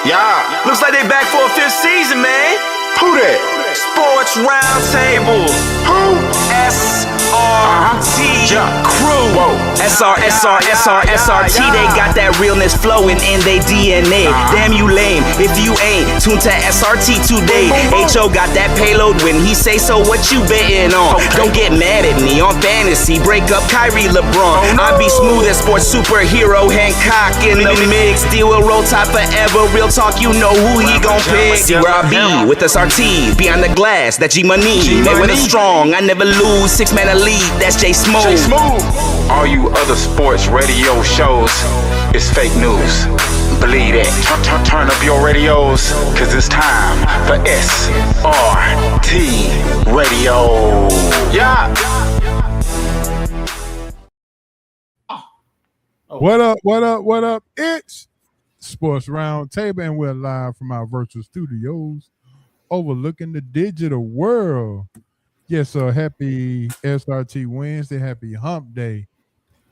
Yeah, looks like they back for a fifth season, man. Who that? Sports Roundtable. Who? SRT Crew. Whoa. SRT. They got that realness flowing in they DNA. Damn you lame if you ain't tuned to SRT today. HO got that payload when he say so. What you betting on? Don't get mad at me on fantasy. Break up Kyrie LeBron. I be smooth as sports superhero Hancock in the mix. Deal will roll tide forever. Real talk, you know who he gon' pick. See where I be with SRT. Behind the glass, that G Money. Made with a strong, I never lose. 6-man elite, that's J Smooth. All you other sports radio shows is fake news. Believe that. Turn up your radios, cause it's time for SRT Radio. Yeah. What up? It's Sports Roundtable, and we're live from our virtual studios overlooking the digital world. Yes, sir. Happy SRT Wednesday, happy hump day,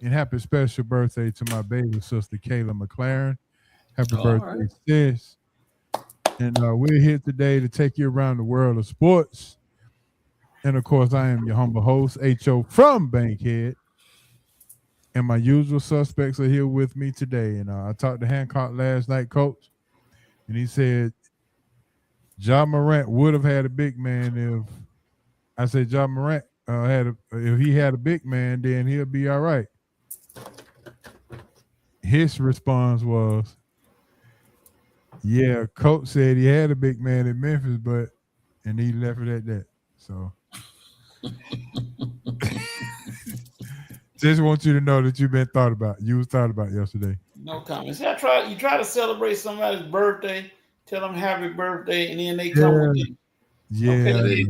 and happy special birthday to my baby sister, Kayla McLaren. Happy birthday, sis. And we're here today to take you around the world of sports. And, of course, I am your humble host, H.O. from Bankhead. And my usual suspects are here with me today. And I talked to Hancock last night, Coach, and he said Ja Morant would have had a big man if I said Ja Morant if he had a big man, then he'll be all right. His response was, yeah, Coach said he had a big man in Memphis, and he left it at that. So just want you to know that you've been thought about. You was thought about yesterday. No comments. You try to celebrate somebody's birthday, tell them happy birthday, and then they come with you. Yeah. Okay,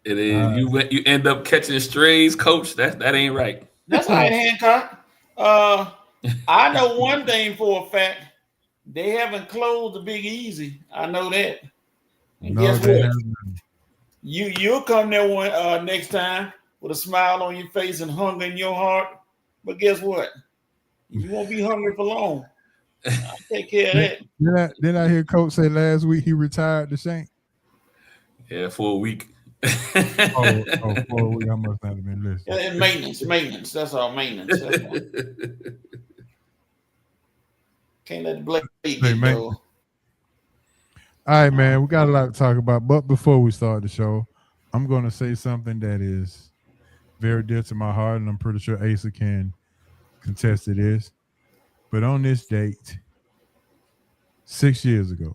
it is. You end up catching strays, Coach. That ain't right. That's all right, Hancock. I know one thing for a fact. They haven't closed the Big Easy. I know that. And guess what? You'll come there next time with a smile on your face and hunger in your heart. But guess what? You won't be hungry for long. I'll take care of that. Didn't I hear Coach say last week he retired the Shank? Yeah, for a week. For a week. I must not have been listening. And maintenance. That's all, maintenance. That's all. Can't let the blade go. All right, man. We got a lot to talk about. But before we start the show, I'm going to say something that is very dear to my heart, and I'm pretty sure Asa can contest to this. But on this date, 6 years ago,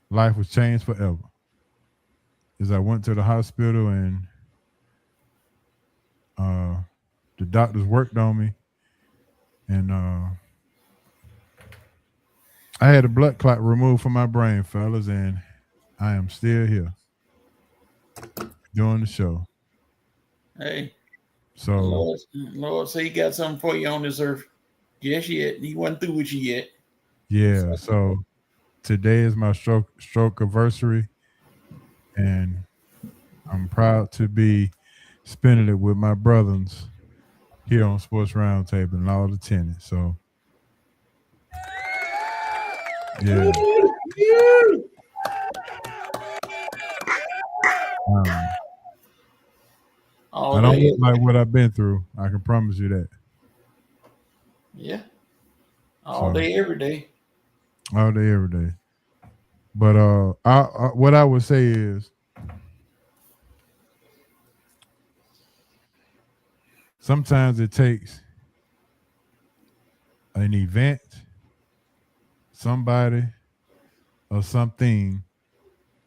life was changed forever. As I went to the hospital and the doctors worked on me, and I had a blood clot removed from my brain, fellas, and I am still here doing the show. Hey, so Lord say he got something for you on this earth. Yes, yet. He wasn't through with you yet. Yeah, so today is my stroke anniversary, and I'm proud to be spending it with my brothers here on Sports Roundtable and all the tenants. So yeah. I don't look like what I've been through. I can promise you that. Yeah. All day, every day. All day, every day. But what I would say is sometimes it takes an event, somebody, or something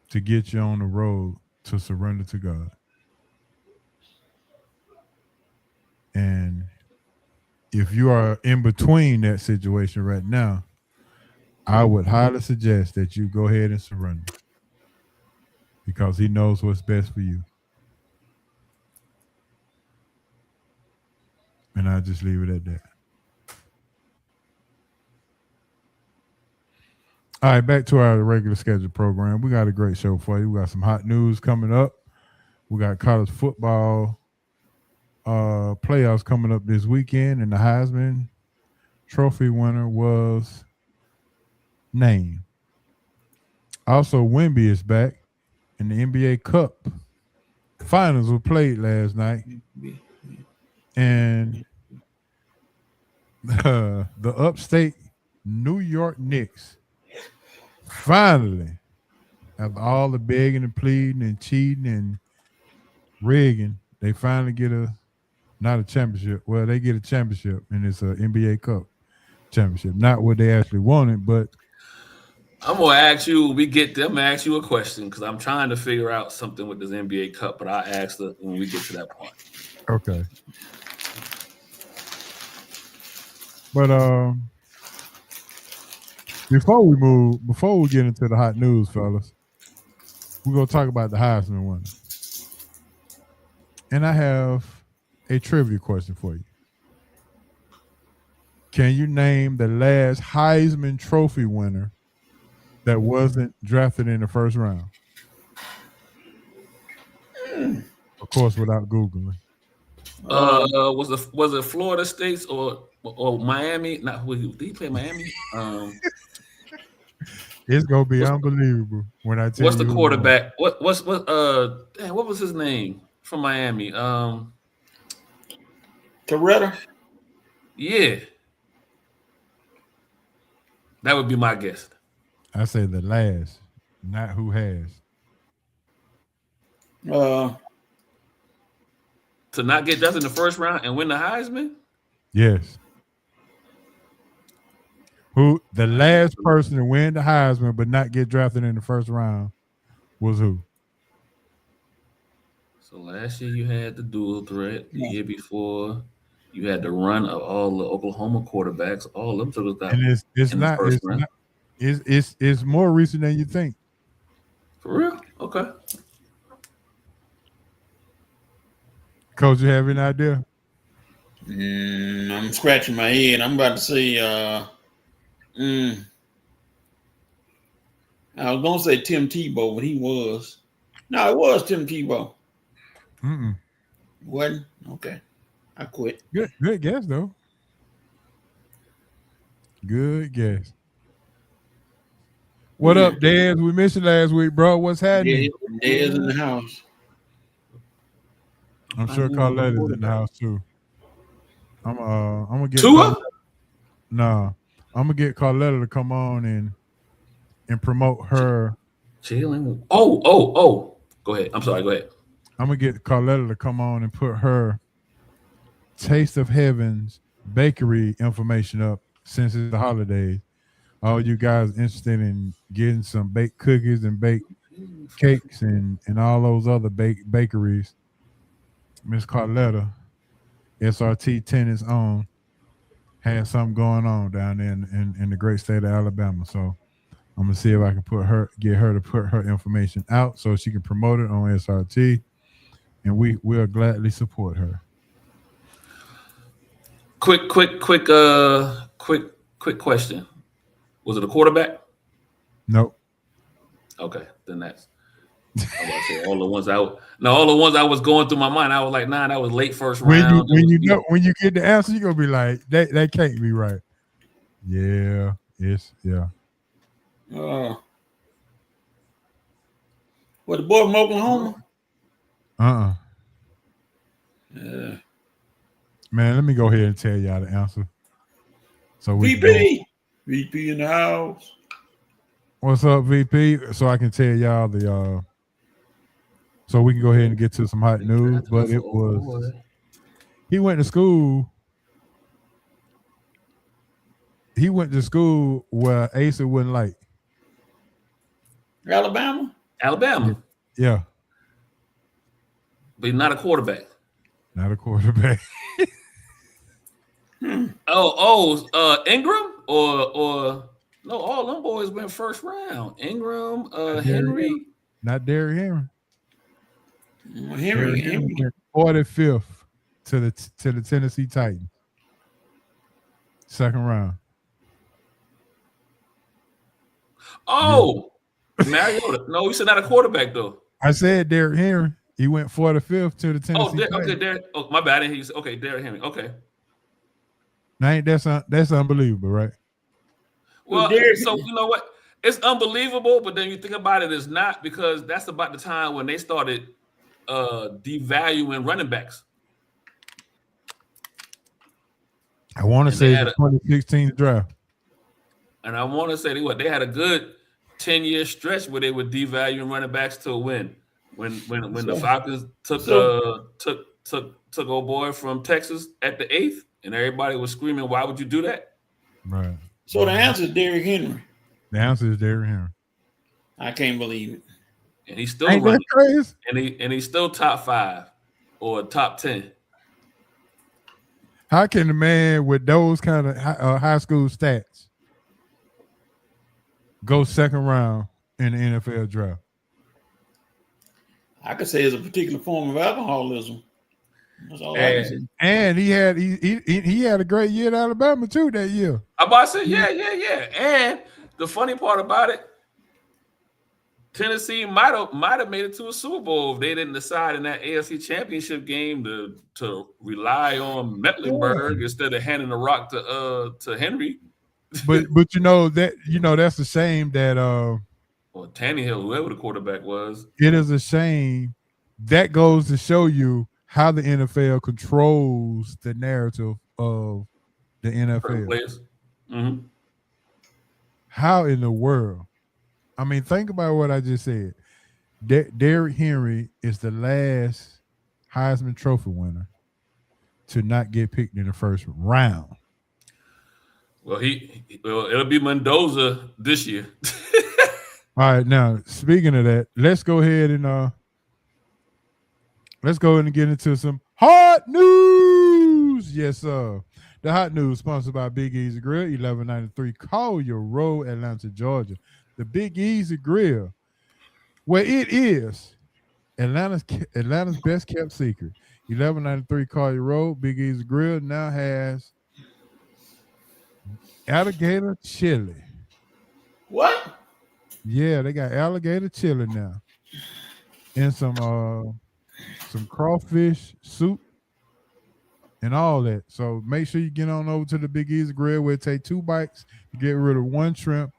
to get you on the road to surrender to God. And if you are in between that situation right now, I would highly suggest that you go ahead and surrender, because he knows what's best for you. And I'll just leave it at that. All right, back to our regular scheduled program. We got a great show for you. We got some hot news coming up. We got college football playoffs coming up this weekend, and the Heisman Trophy winner was name. Also, Wemby is back, and the NBA Cup finals were played last night, and the upstate New York Knicks finally, after all the begging and pleading and cheating and rigging, they finally get not a championship. Well, they get a championship, and it's an NBA Cup championship. Not what they actually wanted, but I'm gonna ask you. I'm gonna ask you a question because I'm trying to figure out something with this NBA Cup, but I'll ask it when we get to that point. okay. But before we get into the hot news, fellas, we're gonna talk about the Heisman winner. And I have a trivia question for you. Can you name the last Heisman Trophy winner that wasn't drafted in the first round? Of course, without Googling. Was it Florida State or Miami? Not did he play Miami? It's gonna be unbelievable when I tell you. What's the quarterback? What was his name from Miami? Coretta? Yeah. That would be my guess. I say the last, not who has. To not get drafted in the first round and win the Heisman? Yes. Who the last person to win the Heisman but not get drafted in the first round was who? So last year you had the dual threat. The year before you had the run of all the Oklahoma quarterbacks. All of them got. And it's more recent than you think. For real? Okay. Coach, you have any idea? I'm scratching my head. I'm about to say I was gonna say Tim Tebow, but he was. No, it was Tim Tebow. Wasn't? Okay. I quit. Good guess though. Good guess. What up, Dez? We missed you last week, bro. What's happening? Dez in the house. I'm sure Carlette is in the house too. I'm gonna get Tua? No, I'm gonna get Carletta to come on and promote her. Jalen. Oh. Go ahead. I'm sorry. Go ahead. I'm gonna get Carletta to come on and put her Taste of Heaven's bakery information up since it's the holidays. All you guys interested in getting some baked cookies and baked cakes and all those other bakeries, Miss Carletta, SRT Tennis on, had something going on down there in the great state of Alabama. So I'm gonna see if I can get her to put her information out so she can promote it on SRT, and we'll gladly support her. Quick question. Was it a quarterback? Nope. Okay, then that's. I was about to say all the ones I was going through my mind. I was like, nah, that was late first round. When you get the answer, you're gonna be like, that can't be right. Yeah, yeah. What, the boy from Oklahoma? Yeah. Man, let me go ahead and tell y'all the answer. So VP in the house. What's up, VP? So I can tell y'all the so we can go ahead and get to some hot news. But it was he went to school. He went to school where Asa wouldn't like. Alabama. Yeah. But he's not a quarterback. Not a quarterback. Ingram or no, all them boys went first round. Ingram, Henry. Not Derrick Henry. Henry. 45th to the Tennessee Titans. Second round. Oh, yeah. Mariota. No, he said not a quarterback though. I said Derrick Henry. He went 45th to the Tennessee Titans. Okay, Derrick. Oh, my bad. Derrick Henry. Okay. Now that's unbelievable, right? Well, so you know what? It's unbelievable, but then you think about it, it's not, because that's about the time when they started devaluing running backs. I want to say the 2016 draft. And I want to say they had a good 10-year stretch where they were devaluing running backs to a win. When the Falcons took old boy from Texas at the 8th, and everybody was screaming, "Why would you do that?" Right. So the answer is Derrick Henry. The answer is Derrick Henry. I can't believe it. And he's still Ain't running. that crazy? And he's still top 5 or top 10. How can the man with those kind of high school stats go second round in the NFL draft? I could say it's a particular form of alcoholism. That's all I can say. And he had a great year at Alabama too that year. I'm about to say, yeah. And the funny part about it, Tennessee might have made it to a Super Bowl if they didn't decide in that AFC Championship game to rely on Mecklenburg instead of handing the rock to Henry. But that's a shame that or Tannehill, whoever the quarterback was. It is a shame. That goes to show you how the NFL controls the narrative of the NFL. Mm-hmm. How in the world? I mean, think about what I just said. Derrick Henry is the last Heisman Trophy winner to not get picked in the first round. Well, it'll be Mendoza this year. All right, now speaking of that, let's go ahead and get into some hot news. Yes, sir. The hot news sponsored by Big Easy Grill, 1193 Collier Road, Atlanta, Georgia. The Big Easy Grill, where it is Atlanta's best kept secret. 1193 Collier Road, Big Easy Grill now has alligator chili. What? Yeah, they got alligator chili now, and some crawfish soup and all that. So make sure you get on over to the Big Easy Grill where it take 2 bites to get rid of 1 shrimp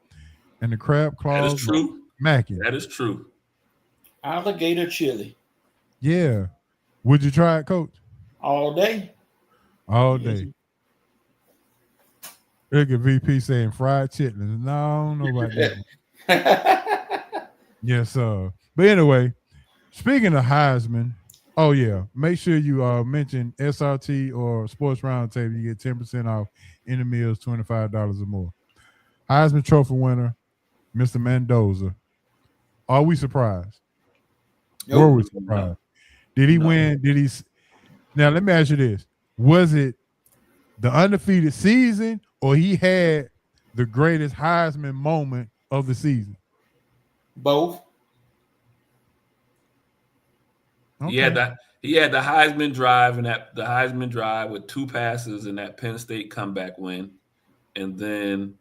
and the crab claws. That is true. Mackin'. That is true. Alligator chili. Yeah. Would you try it, Coach? All day. All day. Look at VP saying fried chitlins. No, I don't know about that. Yes, sir. But anyway, speaking of Heisman, oh yeah, make sure you mention SRT or Sports Roundtable. You get 10% off any meals, $25 or more. Heisman Trophy winner, Mr. Mendoza. Are we surprised? Nope. Were we surprised? Did he win? Did he? Now let me ask you this: was it the undefeated season, or he had the greatest Heisman moment of the season? Both. Okay. He had the Heisman drive the Heisman drive with 2 passes in that Penn State comeback win, and then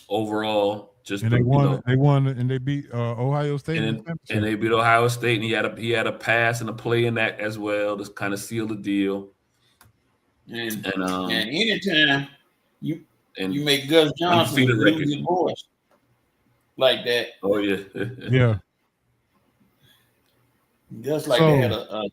overall just and they won and they beat Ohio State and they beat Ohio State, and he had a pass and a play in that as well to kind of seal the deal. And anytime you make Gus Johnson lose his voice like that. Oh yeah. Yeah. Just like they had a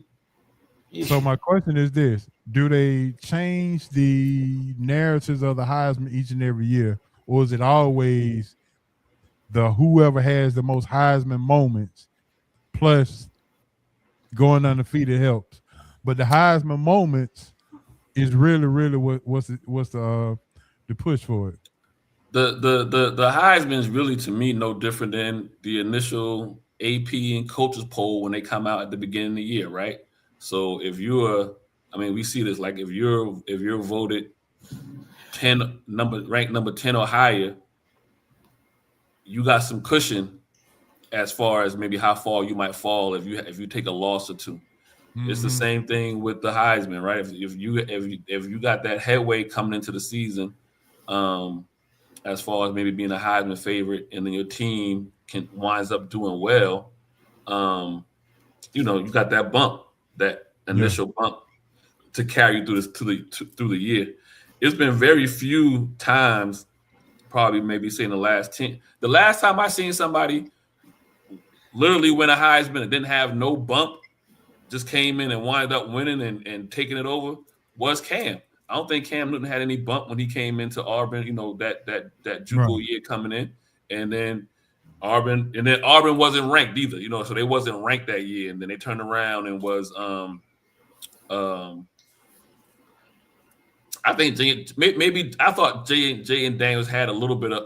So my question is this: do they change the narratives of the Heisman each and every year, or is it always the whoever has the most Heisman moments plus going undefeated helps? But the Heisman moments is really what's the push for it. The Heisman is really, to me, no different than the initial AP and coaches poll when they come out at the beginning of the year, right? So if we see this, like if you're voted ranked number 10 or higher, you got some cushion as far as maybe how far you might fall if you take a loss or 2. Mm-hmm. It's the same thing with the Heisman, right? If you got that headway coming into the season, as far as maybe being a Heisman favorite, and then your team winds up doing well, you got that bump, that initial bump to carry you through the year. it's been very few times, probably maybe say in the last 10. The last time I seen somebody literally win a Heisman and didn't have no bump, just came in and wound up winning and taking it over was Cam. I don't think Cam Newton had any bump when he came into Auburn, that JUCO year coming in. And then Auburn wasn't ranked either, so they wasn't ranked that year. And then they turned around and was I think I thought Jay and Daniels had a little bit of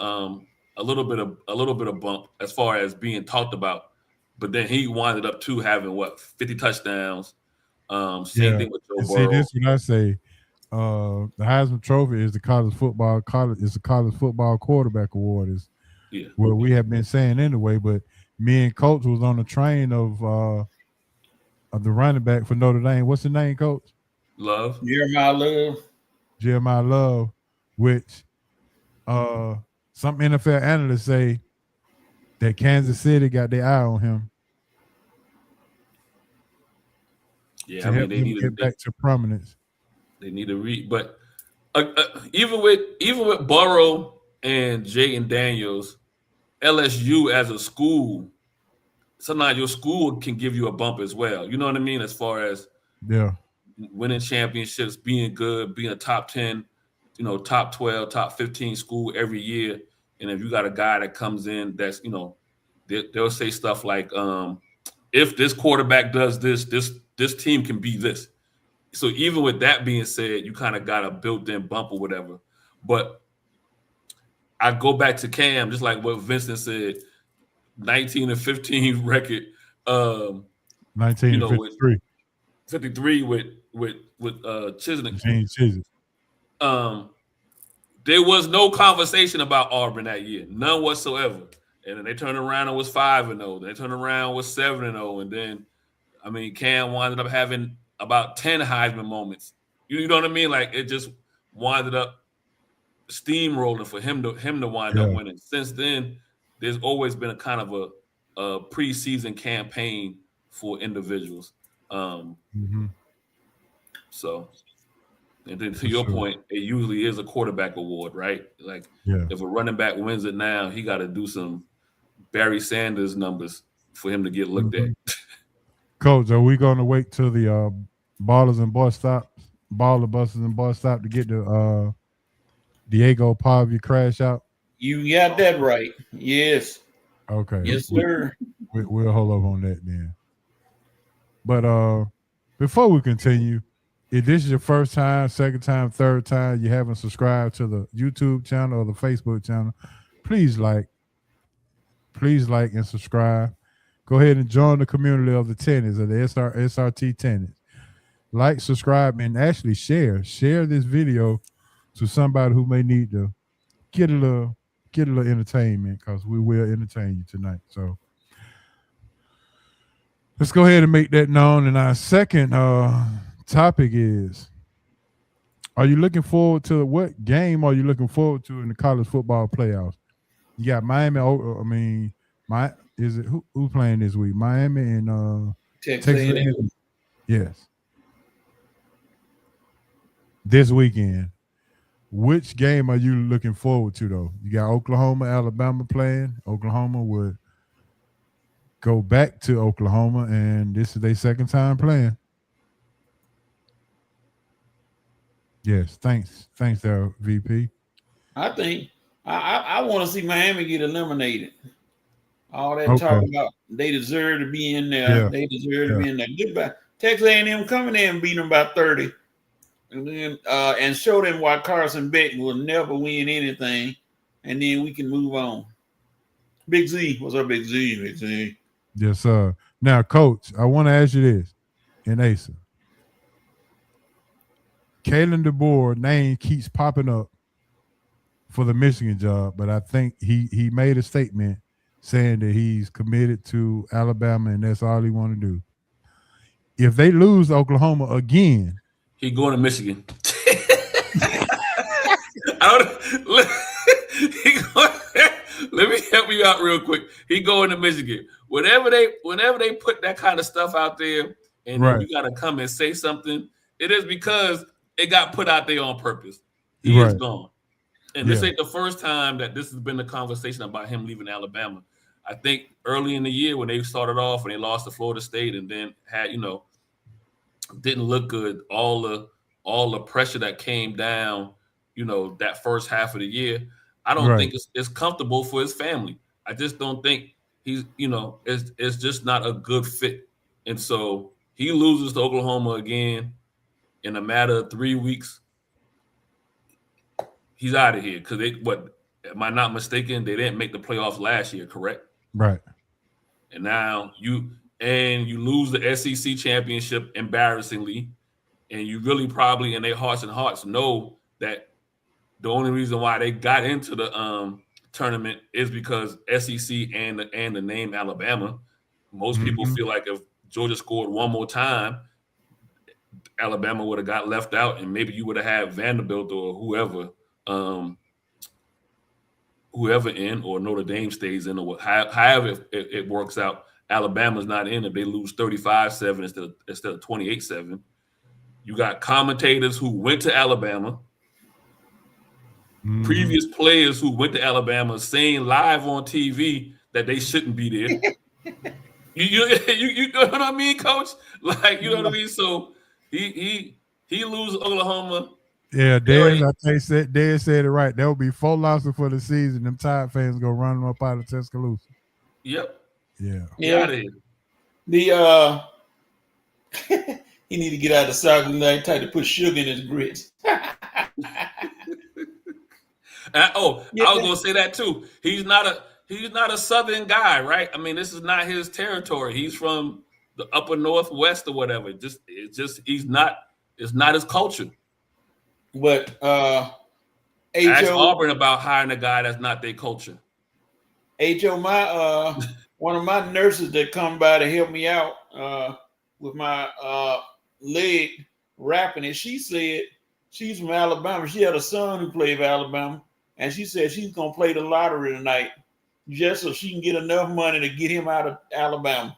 bump as far as being talked about, but then he winded up too having 50 touchdowns. Same thing with Joe Burrow. See, this when I say the Heisman Trophy is the college football quarterback award is what we have been saying anyway. But me and Coach was on the train of the running back for Notre Dame. What's the name, Coach? Love. Jeremiah Love, which some NFL analysts say that Kansas City got their eye on him. Yeah, I mean they need to get back to prominence. They need to read, but even with Burrow and Jay and Daniels, LSU as a school, sometimes your school can give you a bump as well. You know what I mean? As far as winning championships, being good, being a top 10, top 12, top 15 school every year. And if you got a guy that comes in that's, they'll say stuff like, if this quarterback does this team can be this. So even with that being said, you kind of got a built-in bump or whatever. But I go back to Cam, just like what Vincent said, 19-15 record. 1953. 53 with Chisholm. James Chisholm. There was no conversation about Auburn that year, none whatsoever. And then they turned around and was 5-0. Then they turned around and was 7-0. And then, Cam wound up having about 10 Heisman moments. You know what I mean? Like it just winded up steamrolling for him to wind up winning. Since then, there's always been a kind of a preseason campaign for individuals. So, and then to your point, it usually is a quarterback award, right? Like if a running back wins it now, he got to do some Barry Sanders numbers for him to get looked at. Coach, are we going to wait till the baller buses and bus stop to get the Diego Pavia crash out? You got that right. Yes. Okay. Yes, sir. We'll hold up on that then. But before we continue, if this is your first time, second time, third time, you haven't subscribed to the YouTube channel or the Facebook channel, please like and subscribe. Go ahead and join the community of the tenants, of the SRT tenants. Like, subscribe, and actually share this video to somebody who may need to get a little entertainment, because we will entertain you tonight. So let's go ahead and make that known. And our second topic is, are you looking forward to, what game are you looking forward to in the college football playoffs? You got Miami. Who's playing this week? Miami and Texas A&M. Yes. This weekend. Which game are you looking forward to, though? You got Oklahoma, Alabama playing. Oklahoma would go back to Oklahoma, and this is their second time playing. Yes, thanks there, VP. I think I want to see Miami get eliminated. All that talk about they deserve to be in there. They deserve to be in there. Goodbye. Texas A&M coming in and beat them by 30. And then and show them why Carson Beck will never win anything, and then we can move on. Big Z, what's up, Big Z? Big Z. Yes, sir. Now, Coach, I want to ask you this, and Asa. Kalen DeBoer name keeps popping up for the Michigan job, but I think he made a statement saying that he's committed to Alabama, and that's all he want to do. If they lose Oklahoma again, he going to Michigan. Let me help you out real quick. He going to Michigan. Whenever they put that kind of stuff out there, and you got to come and say something, it is because it got put out there on purpose. He is Right. gone. And this Yeah. ain't the first time that this has been the conversation about him leaving Alabama. I think early in the year when they started off and they lost to Florida State and then had, didn't look good. All the pressure that came down, that first half of the year. I don't Right. think it's comfortable for his family. I just don't think he's, it's just not a good fit. And so he loses to Oklahoma again in a matter of 3 weeks. He's out of here because am I not mistaken? They didn't make the playoffs last year, correct? Right. And now you lose the SEC championship embarrassingly, and you really probably in their hearts and hearts know that the only reason why they got into the tournament is because SEC and the name Alabama. Most people feel like if Georgia scored one more time, Alabama would have got left out, and maybe you would have had Vanderbilt or whoever in, or Notre Dame stays in, or however it works out. Alabama's not in if they lose 35-7 instead of 28-7. You got commentators who went to Alabama, previous players who went to Alabama saying live on TV that they shouldn't be there. you know what I mean, Coach? Like, you know what I mean? So he loses Oklahoma. Yeah, Dez, I think Dez said it right. There will be 4 losses for the season. Them Tide fans go running up out of Tuscaloosa. Yep. Yeah. Yeah. The he need to get out of the South Carolina type to put sugar in his grits. I was gonna say that too. He's not a Southern guy, right? I mean, this is not his territory. He's from the upper Northwest or whatever. It's not his culture. But ask Auburn about hiring a guy that's not their culture. H.O., one of my nurses that come by to help me out with my leg wrapping it, she said she's from Alabama. She had a son who played for Alabama, and she said she's gonna play the lottery tonight just so she can get enough money to get him out of Alabama.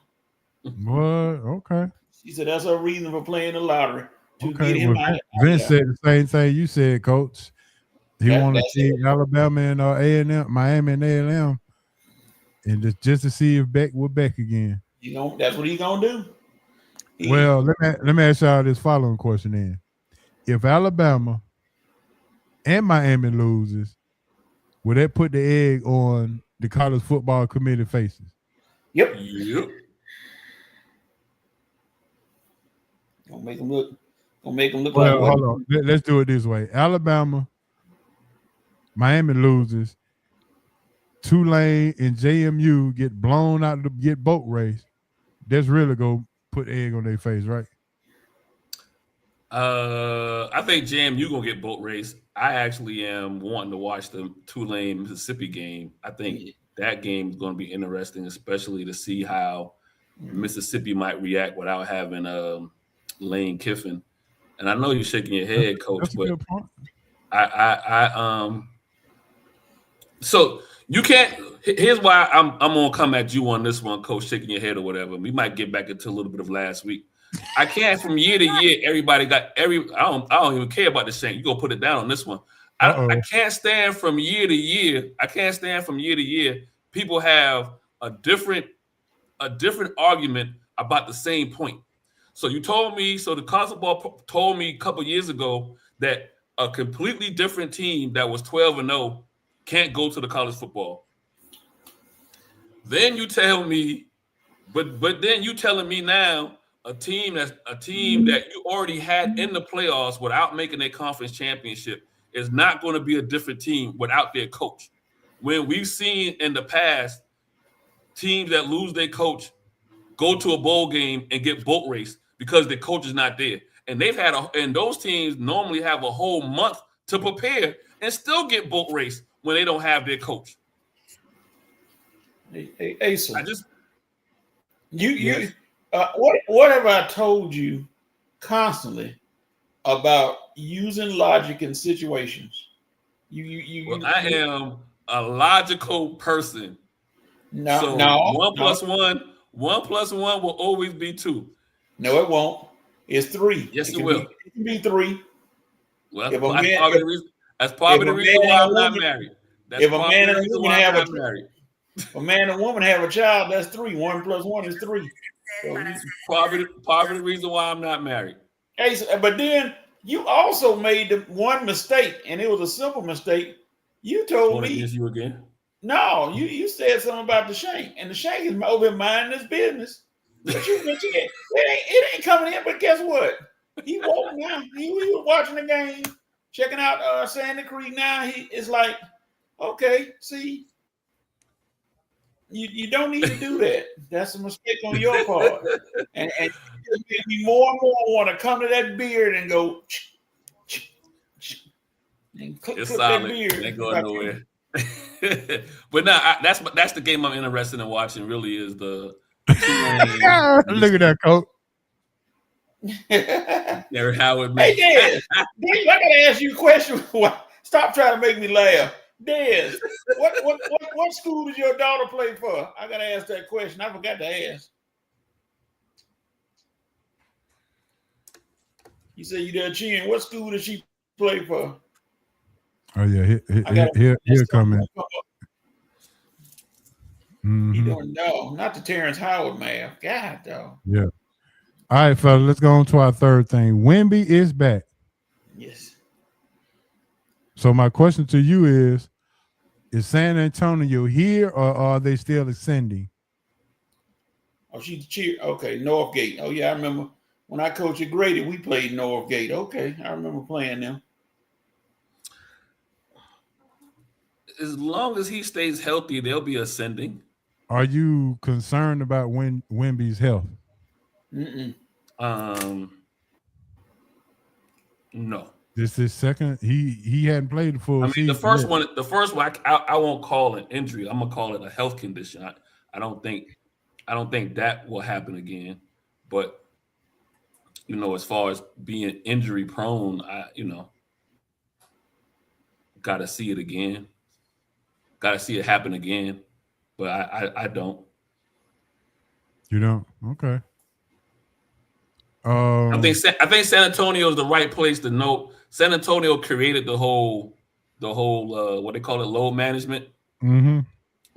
What? Okay. She said that's her reason for playing the lottery. Okay. Well, Vince said the same thing you said, Coach. He wanted to see Alabama and A&M, Miami and A&M, and just to see if Beck will Beck again. That's what he's gonna do. Well, let me ask y'all this following question then. If Alabama and Miami loses, will that put the egg on the college football committee faces? Yep. Gonna make them look well, like. Hold on. Let's do it this way. Alabama, Miami loses. Tulane and JMU get blown out to get boat race. That's really go put egg on their face, right? I think JMU gonna get boat race. I actually am wanting to watch the Tulane Mississippi game. I think that game is going to be interesting, especially to see how Mississippi might react without having Lane Kiffin. And I know you're shaking your head, Coach, but so you can't. Here's why I'm gonna come at you on this one, Coach, shaking your head or whatever. We might get back into a little bit of last week. I can't from year to year. Everybody got I don't even care about the shank. You gonna put it down on this one. I can't stand from year to year. People have a different argument about the same point. So you told me. So the College Ball told me a couple years ago that a completely different team that was 12-0 can't go to the college football. Then you tell me, but then you telling me now a team that you already had in the playoffs without making a conference championship is not going to be a different team without their coach. When we've seen in the past teams that lose their coach go to a bowl game and get boat raced because the coach is not there. And and those teams normally have a whole month to prepare and still get boat raced when they don't have their coach. Hey, so what have I told you constantly about using logic in situations? I am a logical person. No. 1 + 1 will always be 2. No, it won't. It's 3. Yes, it will. It can be 3. Well, That's probably the reason why I'm not married. That's if a man and a woman have a a man and woman have a child, that's 3. 1 + 1 is 3. So probably the reason why I'm not married. hey, but then you also made the one mistake, and it was a simple mistake. You told me you again. No, you said something about the shank, and the shank is over minding his business. But it ain't coming in. But guess what? He woke now. He was watching the game, checking out Sandy Creek. Now it's like, okay, see, you don't need to do that. That's a mistake on your part, and it made me more and more want to come to that beard and go. And it's solid. It ain't going nowhere. But no, that's the game I'm interested in watching. Really, is the look at that, coach. Derek Howard. Hey, Dez, I gotta ask you a question. Stop trying to make me laugh, Dez. What school does your daughter play for? I gotta ask that question. I forgot to ask. You said you did cheating. What school does she play for? Oh yeah, here come in. You don't know, not the Terrence Howard math. God, though. Yeah. All right, fella, let's go on to our third thing. Wemby is back. Yes. So my question to you is San Antonio here or are they still ascending? Oh, she's cheer. Okay, Northgate. Oh yeah, I remember when I coached at Grady, we played Northgate. Okay, I remember playing them. As long as he stays healthy, they'll be ascending. Are you concerned about Wemby's health? No. This is second. He hadn't played the full season. The first one, I won't call it injury. I'm gonna call it a health condition. I don't think that will happen again. But as far as being injury prone, gotta see it again. Gotta see it happen again. But I don't. You don't? Okay. I think San Antonio is the right place to note. San Antonio created the whole what they call it, load management. Mm-hmm.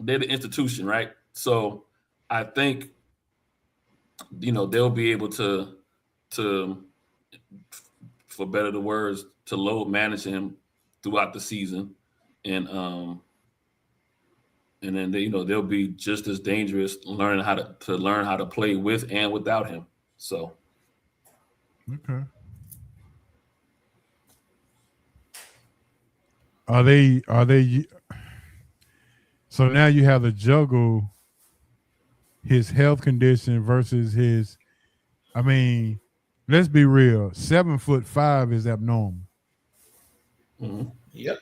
They're the institution, right? So I think they'll be able to for better the words, to load manage him throughout the season, and then they'll be just as dangerous learning how to play with and without him. So. Okay. Are they so now you have to juggle his health condition versus his, let's be real, 7'5" is abnormal. Mm-hmm. Yep.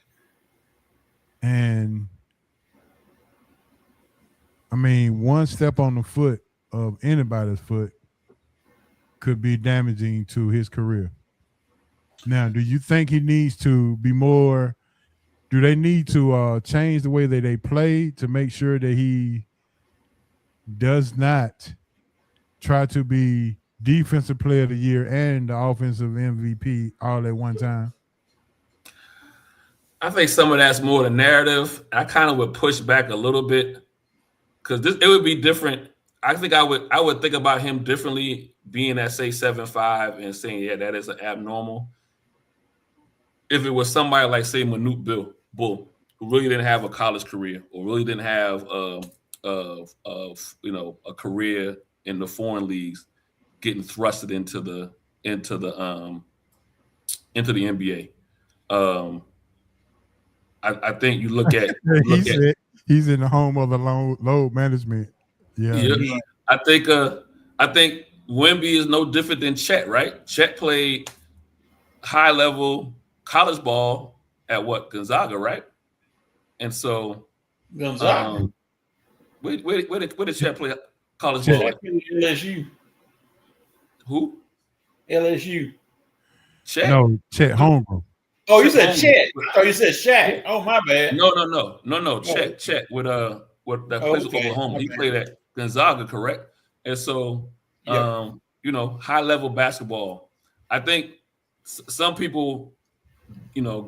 And one step on the foot of anybody's foot could be damaging to his career. Now, do you think he needs to be more? Do they need to change the way that they play to make sure that he does not try to be defensive player of the year and the offensive MVP all at one time? I think some of that's more the narrative. I kind of would push back a little bit because it would be different. I think I would think about him differently being at, say, 7'5" and saying, yeah, that is an abnormal. If it was somebody like, say, Manute Bull, who really didn't have a college career or really didn't have a career in the foreign leagues, getting thrusted into the NBA. I think you look at he's in the home of the load management. Yeah. I think Wemby is no different than Chet, right? Chet played high level college ball at Gonzaga, right? And so Gonzaga. Where did Chet play college ball? LSU. Who? LSU. Chet? No, Chet Holmgren. Oh, you said Chet. Oh, you said Shaq. Oh, my bad. No. Chet with that plays with Oklahoma. He played at Gonzaga, correct? And so, high level basketball. I think some people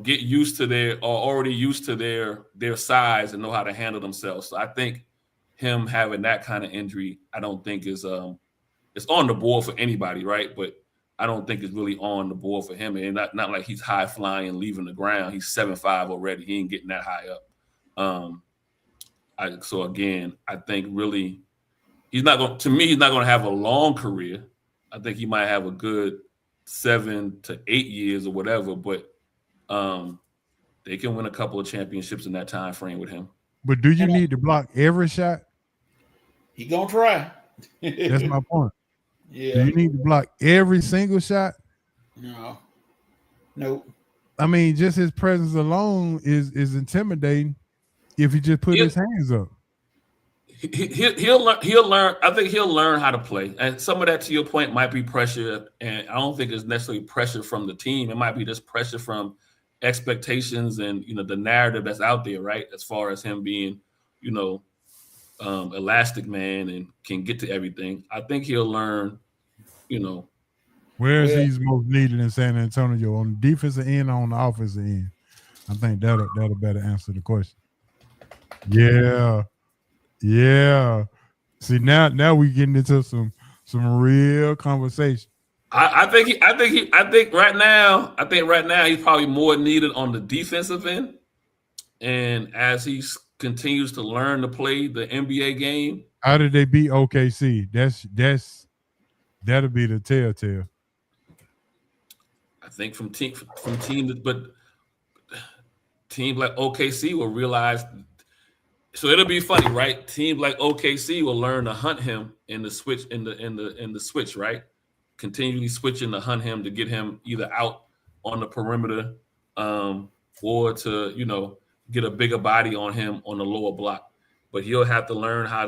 get used to already used to their size and know how to handle themselves. So I think him having that kind of injury, I don't think is it's on the board for anybody, right? But I don't think it's really on the board for him. And not like he's high flying and leaving the ground. He's 7'5" already. He ain't getting that high up. So again, I think really he's not going to have a long career. I think he might have a good 7 to 8 years or whatever, but they can win a couple of championships in that time frame with him. But do you need to block every shot? He gonna try. That's my point. Yeah. Do you need to block every single shot? No. Nope. I mean, just his presence alone is intimidating if he just put his hands up. He'll learn. I think he'll learn how to play, and some of that, to your point, might be pressure. And I don't think it's necessarily pressure from the team. It might be just pressure from expectations and the narrative that's out there, right? As far as him being, elastic man and can get to everything. I think he'll learn. Where is he most needed in San Antonio, on the defensive end or on the offensive end? I think that'll better answer the question. Yeah. See, now we getting into some real conversation. I think right now he's probably more needed on the defensive end, and as he continues to learn to play the NBA game. How did they beat OKC? That'll be the telltale. I think from teams, but teams like OKC will realize. So it'll be funny, right? Teams like OKC will learn to hunt him in the switch, in the switch, right? Continually switching to hunt him to get him either out on the perimeter, or to get a bigger body on him on the lower block. But he'll have to learn how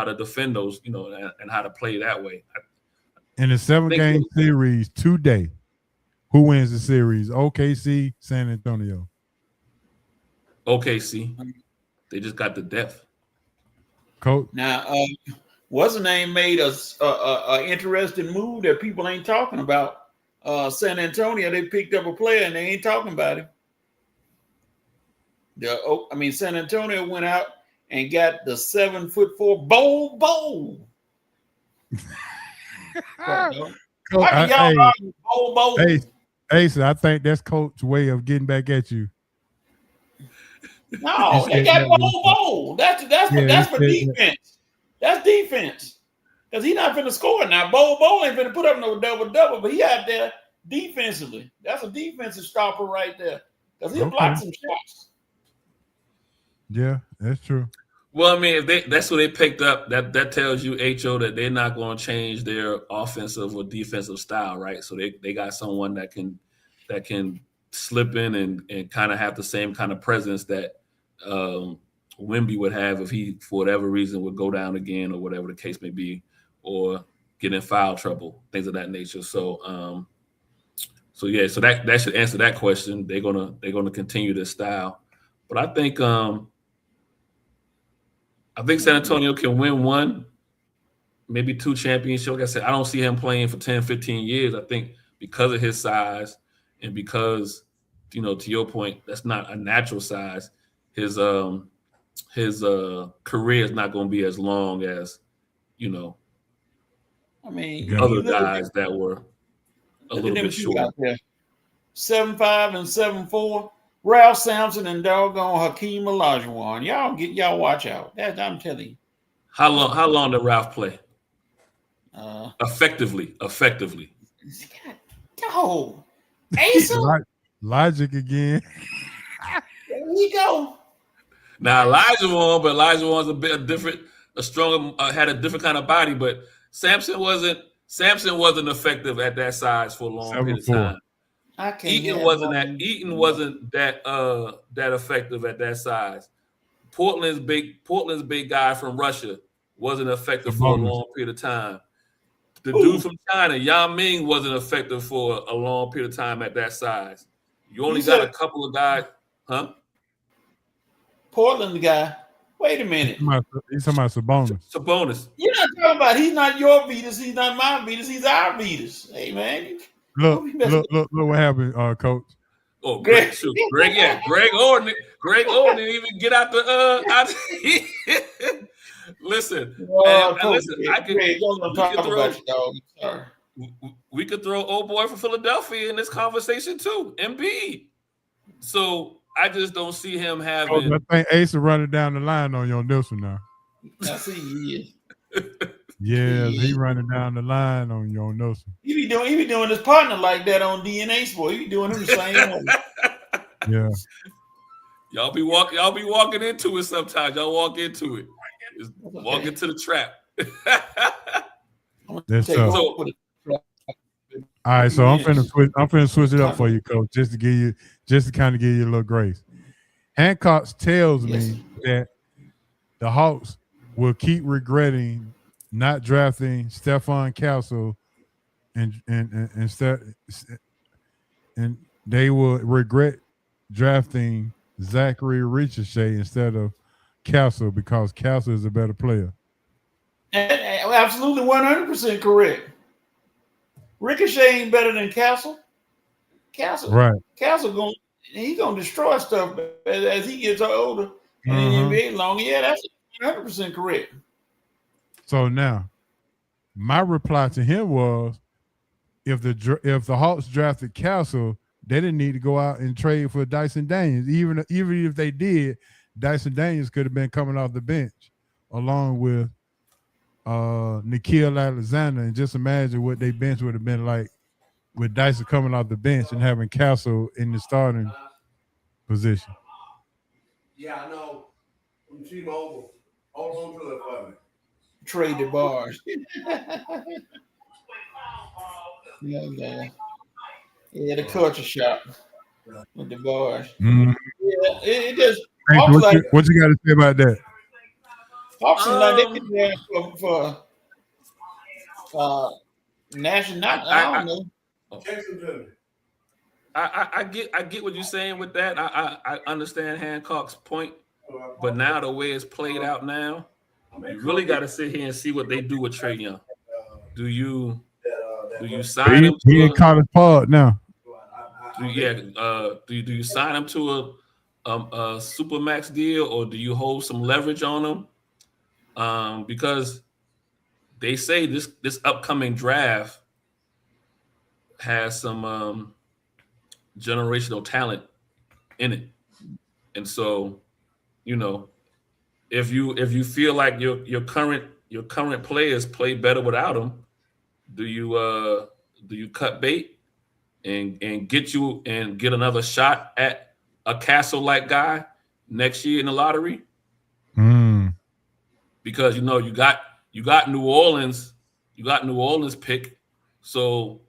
to defend those, and how to play that way. In the 7-game series today, who wins the series? OKC, San Antonio. OKC. They just got the depth. Coach. Now, what's the name made a interesting move that people ain't talking about? San Antonio, they picked up a player and they ain't talking about him. San Antonio went out and got the 7'4" Bol. Asa, I think that's Coach's way of getting back at you. No, they got Bol. That's for defense. That's defense. Because he's not finna score now. Bol ain't finna put up no double, but he out there defensively. That's a defensive stopper right there. Because he'll block some shots. Yeah, that's true. Well, I mean, if that's what they picked up, that tells you, H.O., that they're not going to change their offensive or defensive style, right? So they got someone that can slip in and kind of have the same kind of presence that Wemby would have if he, for whatever reason, would go down again or whatever the case may be, or get in foul trouble, things of that nature. So that should answer that question. They're gonna continue this style, but I think San Antonio can win one, maybe two championships. Like I said, I don't see him playing for 10, 15 years. I think because of his size and because, to your point, that's not a natural size. His career is not going to be as long as, other guys that were a little bit short. 7'5" and 7'4". Ralph Sampson and doggone Hakeem Olajuwon. Y'all watch out. I'm telling you. How long did Ralph play? Effectively. Yo, Asa. Logic again. There we go. Now Olajuwon's a bit different, a stronger, had a different kind of body, but Sampson wasn't effective at that size for a long period of time. Eaton wasn't that effective at that size. Portland's big guy from Russia wasn't effective for a long period of time. The dude from China, Yang Ming, wasn't effective for a long period of time at that size. You only got a couple of guys, huh? Portland guy. Wait a minute. He's talking about Sabonis. Sabonis. You're not talking about he's not your Vetus, he's not my Vetus, he's our Vetus. Hey man. Look what happened, Coach. Oh, Greg Oden didn't even get out the listen. Listen, we could throw old boy from Philadelphia in this conversation too, Embiid. So I just don't see him having. I think Ace is running down the line on your Nilsson now. I see he is. Yeah, he running down the line on your Nilsson. He be doing his partner like that on DNA Sport. He be doing him the same way. Yeah. Y'all be walking into it sometimes. Y'all walk into it. Just walk into the trap. That's tough. All right, so I'm finna switch it up for you, Coach, just to kind of give you a little grace. Hancock tells me that the Hawks will keep regretting not drafting Stephon Castle, and they will regret drafting Zachary Ricochet instead of Castle because Castle is a better player. Absolutely 100% correct. Ricochet ain't better than Castle. Right. Castle gonna destroy stuff as he gets older and in the NBA longer. Yeah, that's 100% correct. So now, my reply to him was, if the Hawks drafted Castle, they didn't need to go out and trade for Dyson Daniels. Even if they did, Dyson Daniels could have been coming off the bench along with Nickeil Alexander, and just imagine what their bench would have been like with Dyson coming off the bench and having Castle in the starting position. Yeah, I know. From T-Mobile. Hold on to it for me. Trade the bars. Yeah, the culture shop with the bars. Mm-hmm. Yeah, it just. What you got to say about that? Hawks like they can there for national. I don't know. I get what you're saying with that. I understand Hancock's point, but now the way it's played out now, you really got to sit here and see what they do with Trae Young. Do you sign him? He in college pod now. Do you sign him to a supermax deal, or do you hold some leverage on him? Because they say this upcoming draft has some generational talent in it, and so if you feel like your current players play better without him, do you cut bait and get another shot at a Castle-like guy next year in the lottery? Because you got New Orleans pick, so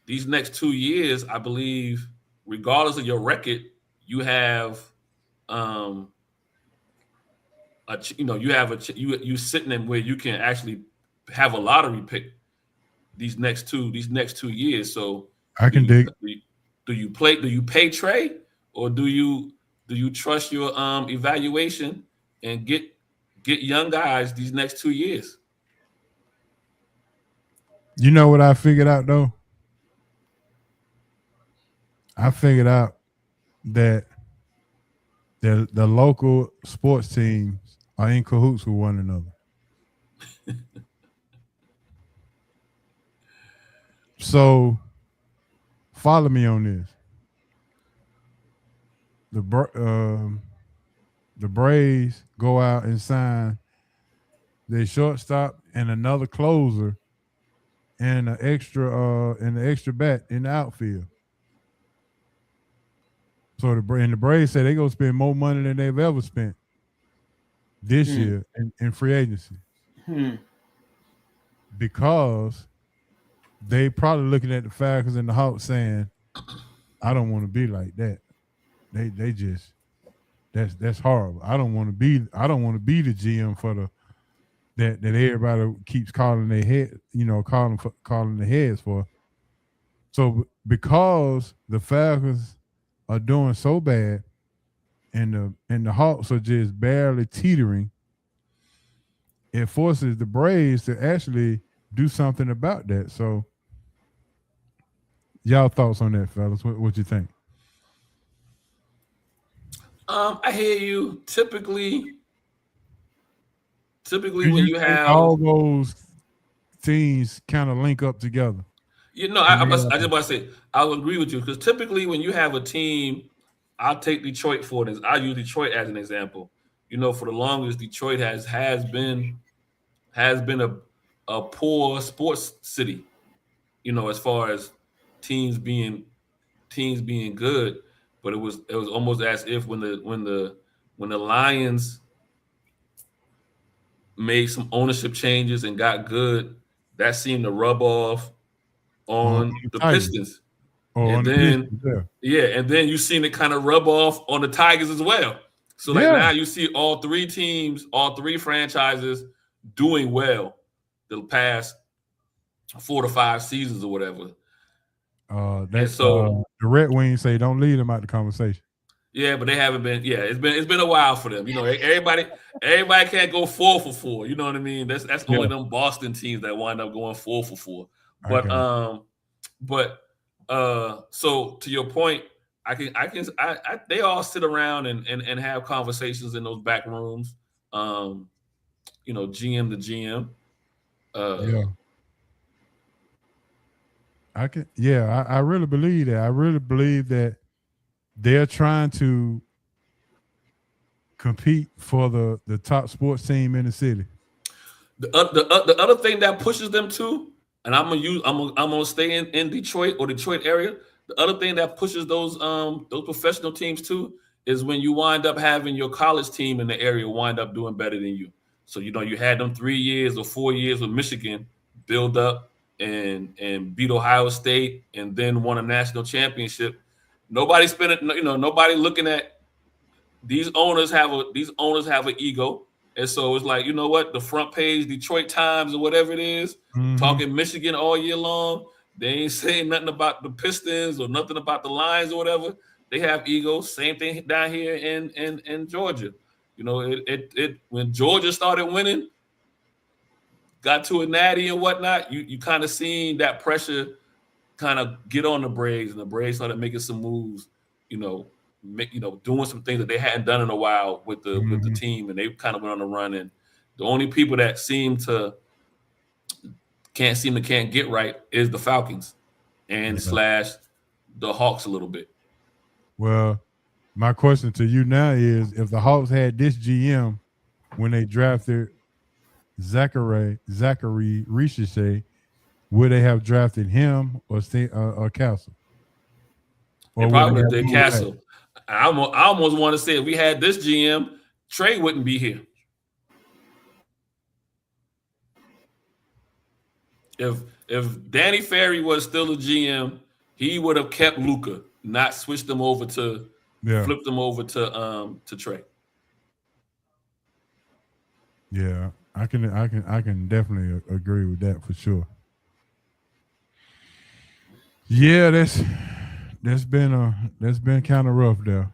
these next 2 years, I believe, regardless of your record, you have you sitting in where you can actually have a lottery pick these next 2 years. So I can dig. Do you pay Trae, or do you trust your evaluation and get young guys these next 2 years? You know what I figured out though? I figured out that the local sports teams are in cahoots with one another. So follow me on this. The Braves go out and sign their shortstop and another closer and an extra bat in the outfield. So the Braves say they're gonna spend more money than they've ever spent this year in free agency. Because they probably looking at the Falcons and the Hawks saying, I don't want to be like that. They just that's horrible. I don't want to be the GM for that everybody keeps calling their head, calling their heads for. So because the Falcons are doing so bad and the Hawks are just barely teetering, it forces the Braves to actually do something about that. So y'all thoughts on that, fellas? What you think? I hear you. Typically Do when you you think have all those teams kind of link up together? I just want to say I'll agree with you because typically when you have a team, I'll take Detroit for this. I'll use Detroit as an example. For the longest, Detroit has been a poor sports city. As far as teams being good, but it was almost as if when the Lions made some ownership changes and got good, that seemed to rub off on the Pistons. And then and then you seen it kind of rub off on the Tigers as well. So now you see all three teams, all three franchises doing well the past 4 to 5 seasons or whatever. The Red Wings say don't lead them out the conversation. Yeah, but they haven't been. Yeah, it's been a while for them. Everybody can't go 4 for 4. You know what I mean? That's only them Boston teams that wind up going 4 for 4. But so to your point, they all sit around and have conversations in those back rooms. GM to GM. I really believe that. I really believe that they're trying to compete for the top sports team in the city. The other thing that pushes them to, and I'm gonna stay in Detroit or Detroit area. The other thing that pushes those professional teams too is when you wind up having your college team in the area wind up doing better than you. So you had them 3 years or 4 years with Michigan build up and beat Ohio State and then won a national championship. Nobody nobody looking at these owners have an ego. And so it's like, the front page Detroit Times or whatever it is, talking Michigan all year long. They ain't saying nothing about the Pistons or nothing about the Lions or whatever. They have egos. Same thing down here in Georgia. When Georgia started winning, got to a natty and whatnot, you kind of seen that pressure kind of get on the Braves, and the Braves started making some moves, doing some things that they hadn't done in a while with the team, and they kind of went on a run. And the only people that can't get right is the Falcons and / the Hawks a little bit. Well, my question to you now is, if the Hawks had this GM when they drafted Zachary Richichet, would they have drafted him or Castle? They probably did Castle. I almost want to say if we had this GM, Trey wouldn't be here. If Danny Ferry was still a GM, he would have kept Luka, not switched them over to flipped them over to Trey. Yeah, I can definitely agree with that for sure. Yeah, that's been kind of rough there.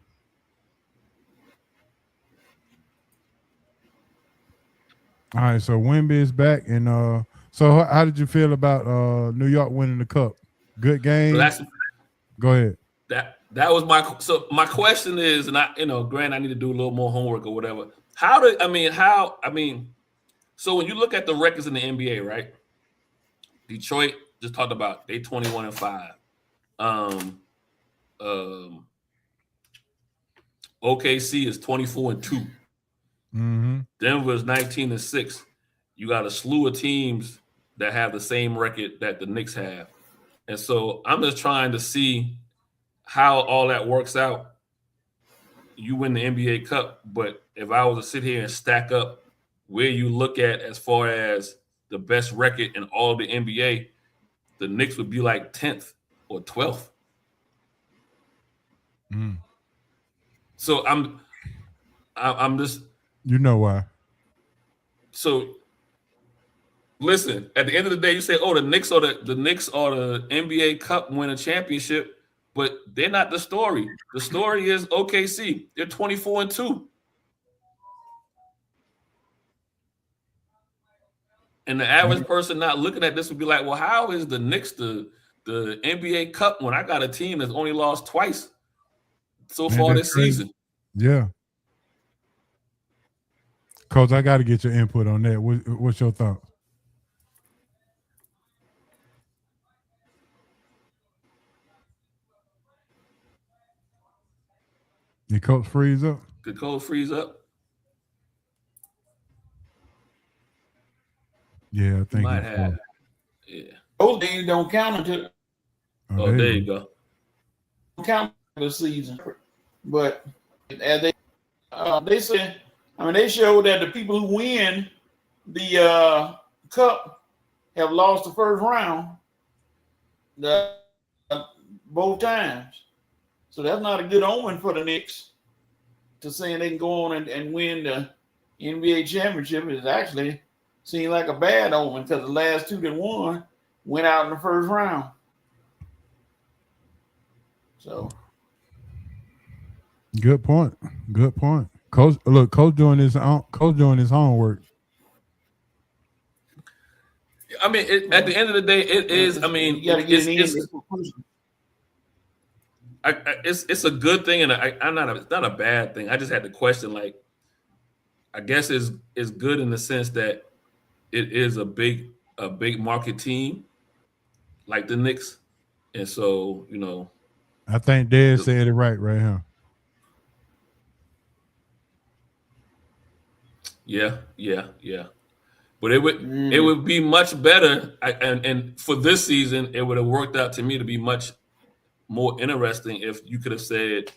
All right, so Wemby is back, and so how did you feel about New York winning the cup? Good game. Go ahead. That was my question is, and granted, I need to do a little more homework or whatever. So when you look at the records in the NBA, right? Detroit just talked about they 21-5. OKC is 24-2. Denver is 19-6. You got a slew of teams that have the same record that the Knicks have. And so I'm just trying to see how all that works out. You win the NBA Cup, but if I was to sit here and stack up where you look at as far as the best record in all the NBA, the Knicks would be like 10th or 12th. So I'm just, why. So listen, at the end of the day, you say, oh, the Knicks are the NBA Cup winning championship, but they're not the story. The story is OKC. They're 24-2. And the average person not looking at this would be like, well, how is the Knicks the NBA Cup when I got a team that's only lost twice so far this season? Yeah. Coach, I got to get your input on that. What's your thoughts? Did Coach freeze up? Did Coach freeze up? Yeah, I think might have. Yeah. Those games don't count until. Oh, there you go. Don't count the season, but as they said, I mean, they showed that the people who win the cup have lost the first round both times. So that's not a good omen for the Knicks to saying they can go on and win the NBA championship. It actually seemed like a bad omen because the last two that won went out in the first round. So good point. Good point. Coach, look, Coach doing his homework. I mean, at the end of the day, it is. I mean, you got to get it's a good thing, and it's not a bad thing. I just had to question, like, I guess it's good in the sense that it is a big market team like the Knicks, and so I think Dad said it right here. Yeah. But it would be much better, and for this season, it would have worked out to me to be much more interesting if you could have said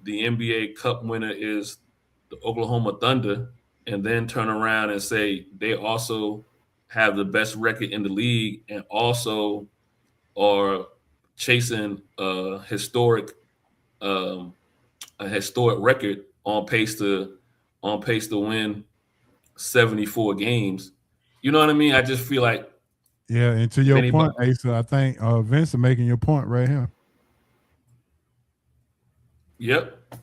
the NBA Cup winner is the Oklahoma Thunder, and then turn around and say they also have the best record in the league and also are chasing a historic record on pace to win 74 games. You know what I mean? I just feel like, yeah. And to your point, Asa, I think Vince is making your point right here. Yep.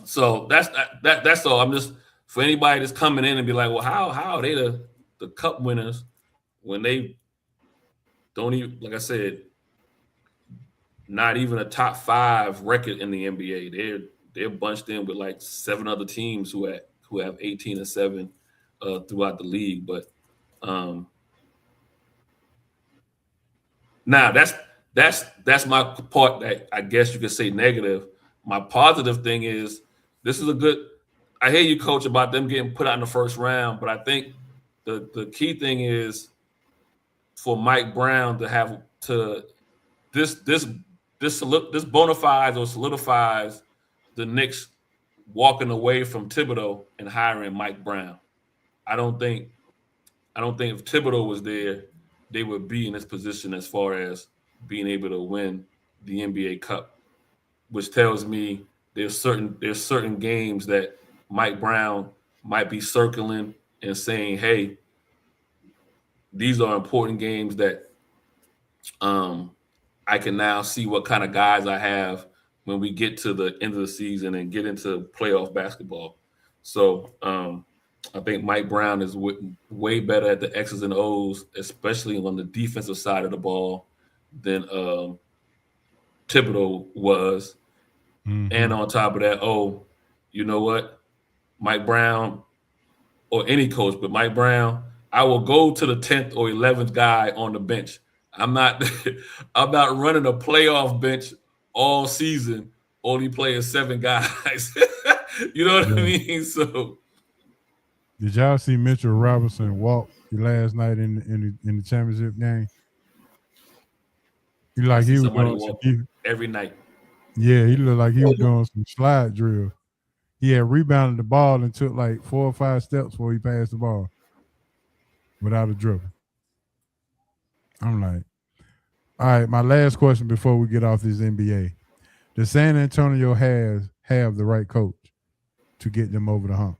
So that's all. I'm just, for anybody that's coming in and be like, well, how are they the cup winners when they don't even, like I said, not even a top 5 record in the NBA. They're bunched in with like 7 other teams who have 18-7 throughout the league. But now that's my part that I guess you could say negative. My positive thing is this is a good. I hear you, Coach, about them getting put out in the first round, but I think the key thing is for Mike Brown to have to this bona fides or solidifies the Knicks walking away from Thibodeau and hiring Mike Brown. I don't think if Thibodeau was there, they would be in this position as far as being able to win the NBA Cup, which tells me there's certain games that Mike Brown might be circling and saying, hey, these are important games that I can now see what kind of guys I have when we get to the end of the season and get into playoff basketball. So I think Mike Brown is way better at the X's and O's, especially on the defensive side of the ball, than Thibodeau was. Mm-hmm. And on top of that, you know what? Mike Brown, or any coach, but Mike Brown, I will go to the 10th or 11th guy on the bench. I'm not running a playoff bench all season, only playing 7 guys. You know what I mean? So did y'all see Mitchell Robinson walk last night in the championship game? He was doing every night. Yeah, he looked like he was doing some slide drill. He had rebounded the ball and took like 4 or 5 steps before he passed the ball without a dribble. I'm like, all right, my last question before we get off this NBA. Does San Antonio have the right coach to get them over the hump?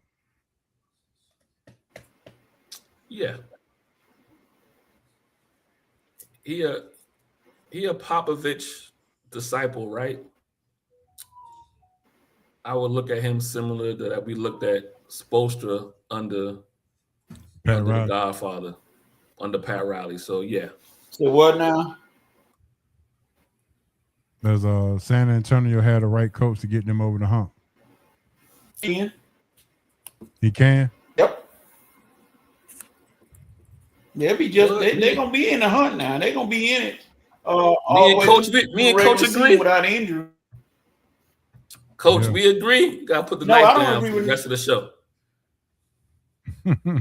Yeah. He a Popovich disciple, right? I would look at him similar to that we looked at Spoelstra under the Godfather, under Pat Riley. So yeah. So what now? Does San Antonio have the right coach to get them over the hump? In. He can. Yep. They'll be just they're gonna be in the hunt now. They're gonna be in it. Me and Coach agree. Without injury. Coach, we agree. You gotta put the knife down for the rest of the show.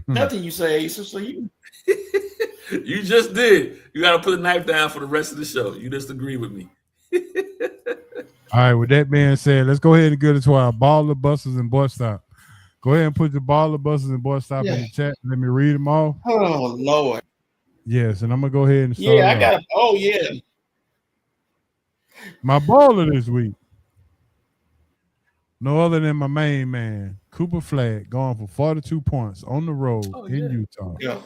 Nothing you say, Asa. So you you just did. You gotta put the knife down for the rest of the show. You just agree with me. All right, with that being said, let's go ahead and get into our baller busters and boy stop. Go ahead and put your baller busters and boy stop in the chat. Let me read them all. Oh Lord. Yes, and I'm gonna go ahead and start. Yeah, I got. Oh yeah. My baller this week. No other than my main man, Cooper Flag, going for 42 points on the road in Utah. Yeah.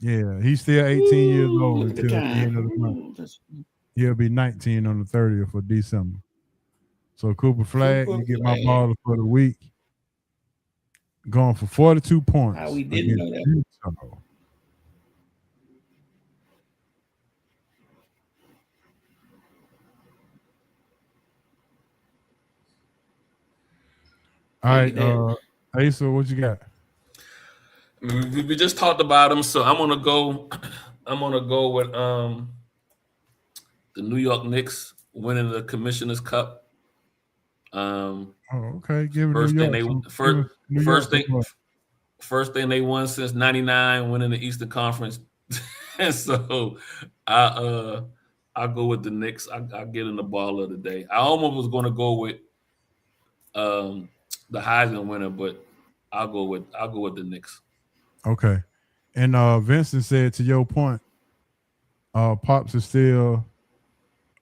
Yeah, he's still 18 years old until the end of the month. He'll be 19 on the 30th of December. So Cooper Flag, you get my baller for the week. Going for 42 points. We didn't know that. Utah. All right, Asa, what you got? We just talked about him, so I'm gonna go with the New York Knicks winning the Commissioner's Cup. Okay. Give it first thing they won since '99, winning the Eastern Conference. And so I'll go with the Knicks. I'll get in the baller today. I almost was gonna go with the Heisman winner, but I'll go with the Knicks. Okay. And Vincent said, to your point, Pops is still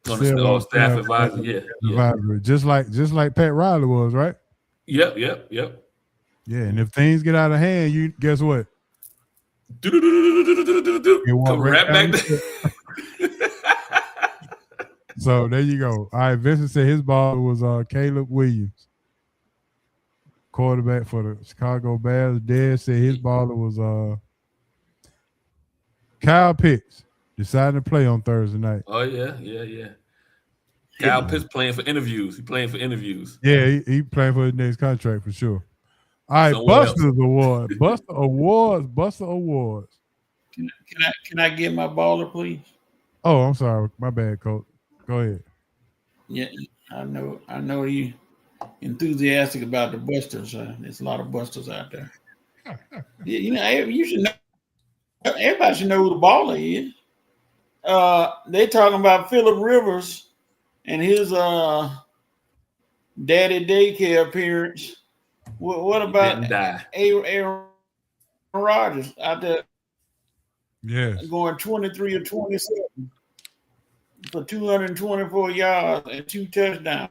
staff advisor. Yeah. Advisory. Just like Pat Riley was, right? Yep. Yeah, and if things get out of hand, you guess what? Come right back there. So there you go. All right, Vincent said his baller was Caleb Williams, quarterback for the Chicago Bears. Dad said his baller was Kyle Pitts, deciding to play on Thursday night. Oh yeah. Kyle Pitts playing for interviews. He's playing for interviews. Yeah, he playing for his next contract for sure. All right, Buster's Award. Buster Awards. Can I get my baller, please? Oh, I'm sorry. My bad, Coach. Go ahead. Yeah, I know you enthusiastic about the busters. There's a lot of busters out there. Yeah, you should know. Everybody should know who the baller is. They talking about Phillip Rivers and his daddy daycare appearance. What about Aaron Rodgers out there? Yes, going 23 or 27 for 224 yards and 2 touchdowns.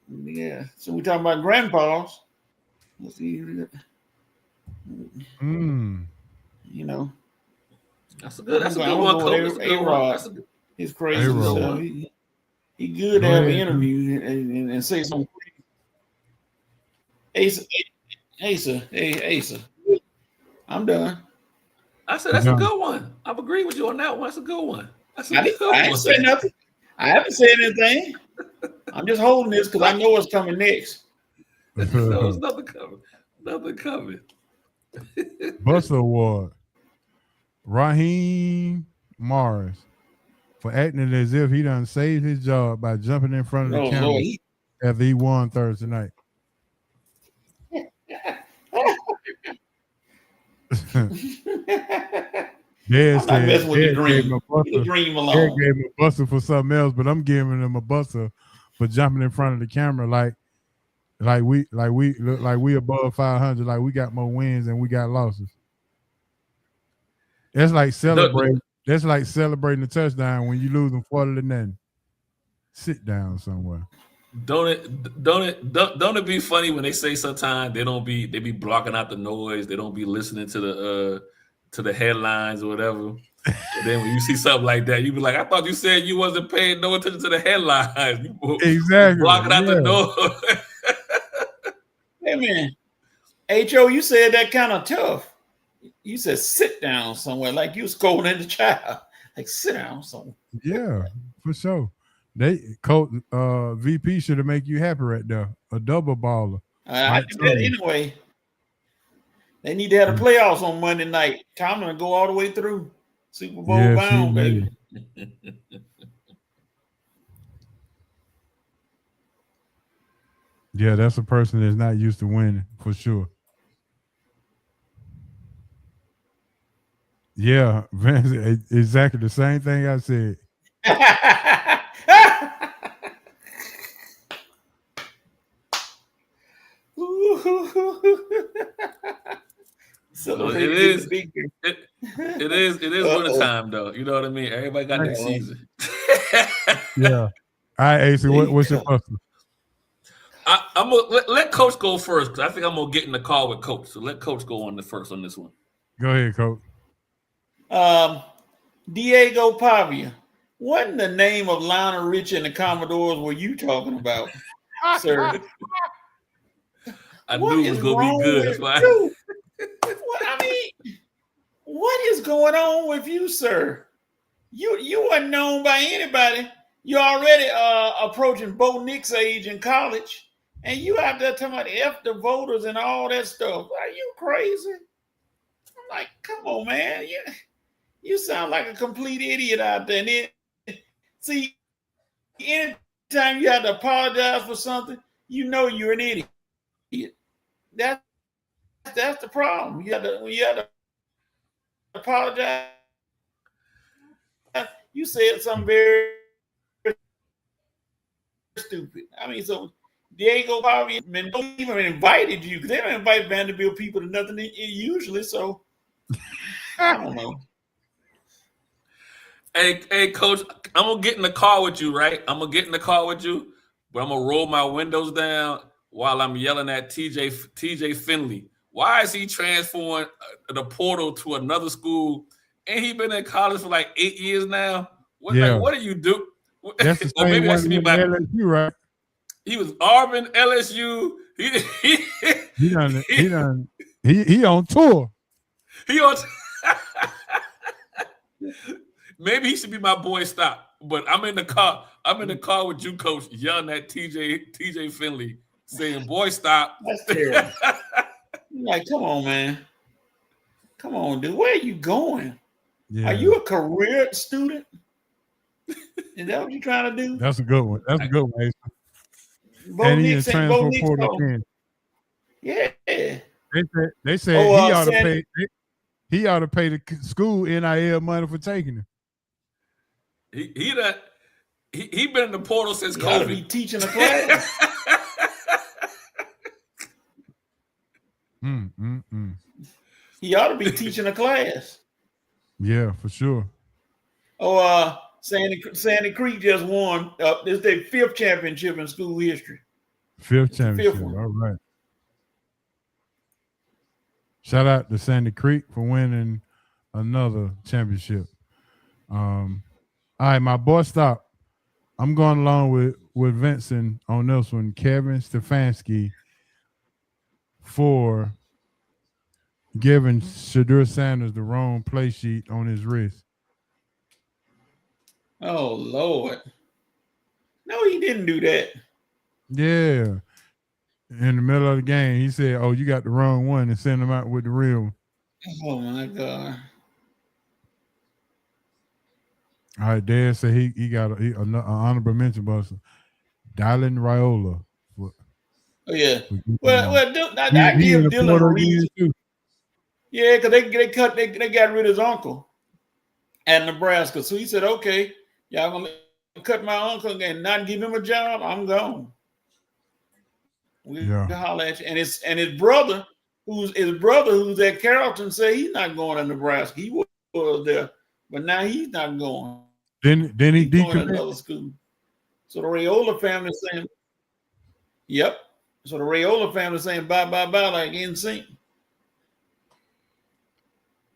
Yeah, so we're talking about grandpas. Let's see. You know, that's a good one, Coach. A-Rod. He's crazy. So he good to have an interview and say something. Asa, I'm done. I said that's a good one. I've agreed with you on that one. That's a good one. I ain't say nothing. I haven't said anything. I'm just holding this because I know what's coming next. No, it's nothing coming. Buster Award. Raheem Morris for acting as if he done saved his job by jumping in front of the camera after he won Thursday night. Dad said Dad gave him a buster for something else, but I'm giving him a buster for jumping in front of the camera like we above 500, like we got more wins and we got losses. That's like celebrating the touchdown when you lose them 40-0. Sit down somewhere. Don't it be funny when they say sometimes they be blocking out the noise, they don't be listening to the headlines or whatever. And then when you see something like that, you be like, I thought you said you wasn't paying no attention to the headlines. Exactly. Blocking out the noise. Hey man, H.O., you said that kind of tough. You said sit down somewhere, like you was scolding the child. Like sit down somewhere. Yeah, for sure. Coach VP should have make you happy right there. A double baller. I did that anyway. They need to have the playoffs on Monday night. Tomlin go all the way through. Super Bowl bound, baby. Yeah, that's a person that's not used to winning for sure. Yeah, Vince, exactly the same thing I said. So it is winter time though. You know what I mean? Everybody got their season. Yeah. All right, AC, what's your question? I'm gonna let Coach go first because I think I'm gonna get in the call with Coach. So let Coach go on the first on this one. Go ahead, Coach. Diego Pavia. What in the name of Lionel Richie and the Commodores were you talking about, sir? I knew it was gonna be good. That's why. What is going on with you, sir? You weren't known by anybody. You're already approaching Bo Nick's age in college, and you out there talking about F the voters and all that stuff. Are you crazy? I'm like, come on, man. You sound like a complete idiot out there. And then, see, anytime you have to apologize for something, you know you're an idiot. That's the problem. You have to apologize. You said something very stupid. I mean, so Diego Pavia don't even invited you because they don't invite Vanderbilt people to nothing usually. So I don't know. Hey, Coach, I'm gonna get in the car with you, right? I'm gonna get in the car with you, but I'm gonna roll my windows down while I'm yelling at TJ Finley. Why is he transferring the portal to another school? Ain't he been in college for like 8 years now? What do you do? That's the same maybe one with LSU, right? He was Auburn, LSU. He on tour. He on. Maybe he should be my boy. Stop. But I'm in the car. I'm in the car with you, Coach, yelling at TJ Finley, saying, "Boy, stop." That's terrible. Like, come on, man. Come on, dude. Where are you going? Yeah. Are you a career student? Is that what you're trying to do? That's a good one. That's a good one. And he is transfer portal in. Yeah. They said he ought to pay the school NIL money for taking it. He been in the portal since COVID. Ought to be teaching a class. He ought to be teaching a class. Yeah, for sure. Oh, Sandy Creek just won. This is their 5th championship in school history. 5th championship. All right. Shout out to Sandy Creek for winning another championship. All right, my boy, stop. I'm going along with Vincent on this one. Kevin Stefanski for giving Shedeur Sanders the wrong play sheet on his wrist. Oh, Lord. No, he didn't do that. Yeah. In the middle of the game, he said, "Oh, you got the wrong one," and sent him out with the real one. Oh, my God. All right, Dad said he got an honorable mention, Buster. Dylan Raiola. Oh, yeah. Well, I give Dylan a reason. Yeah, because they got rid of his uncle at Nebraska. So he said, okay, y'all going to cut my uncle and not give him a job? I'm gone. We holler at you. And his brother, who's at Carrollton, say he's not going to Nebraska. He was there, but now he's not going. Then he going to another school. So the Raiola family saying, yep. So the Raiola family saying bye like NSYNC.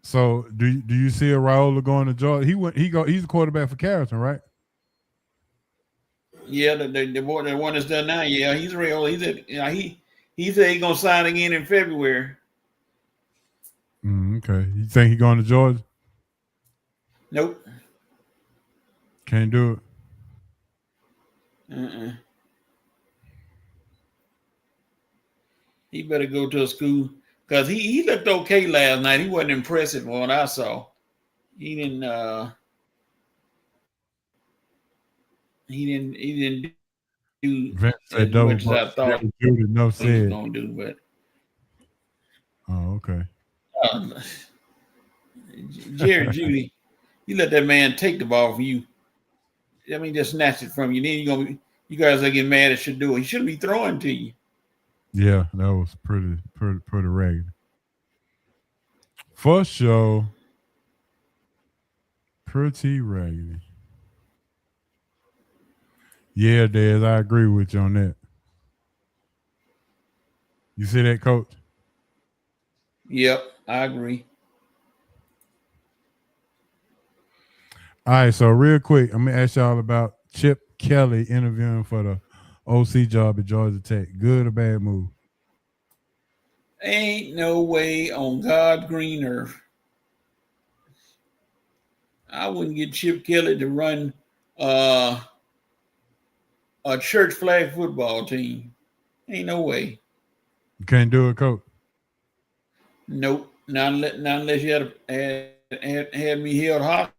So do you see a Raiola going to Georgia? He's a quarterback for Carrollton, right? Yeah, the one that's done now. Yeah, he's Raiola. He said he's gonna sign again in February. Okay. You think he's going to Georgia? Nope. Can't do it. He better go to a school because he looked okay last night. He wasn't impressive from what I saw. He didn't do Vince as said double much as I thought Judy, no he was said. gonna do, but Oh, okay. Jerry Judy, you let that man take the ball from you. I mean, just snatch it from you. Then you guys are getting mad at Shador. He shouldn't be throwing to you. Yeah, that was pretty ragged. For sure. Pretty raggedy. Yeah, Dez, I agree with you on that. You see that, Coach? Yep, I agree. All right, so real quick, I'm gonna ask y'all about Chip Kelly interviewing for the OC job at Georgia Tech. Good or bad move? Ain't no way on God's green earth I wouldn't get Chip Kelly to run a church flag football team. Ain't no way. You can't do it, Coach. Nope. Not unless you had me held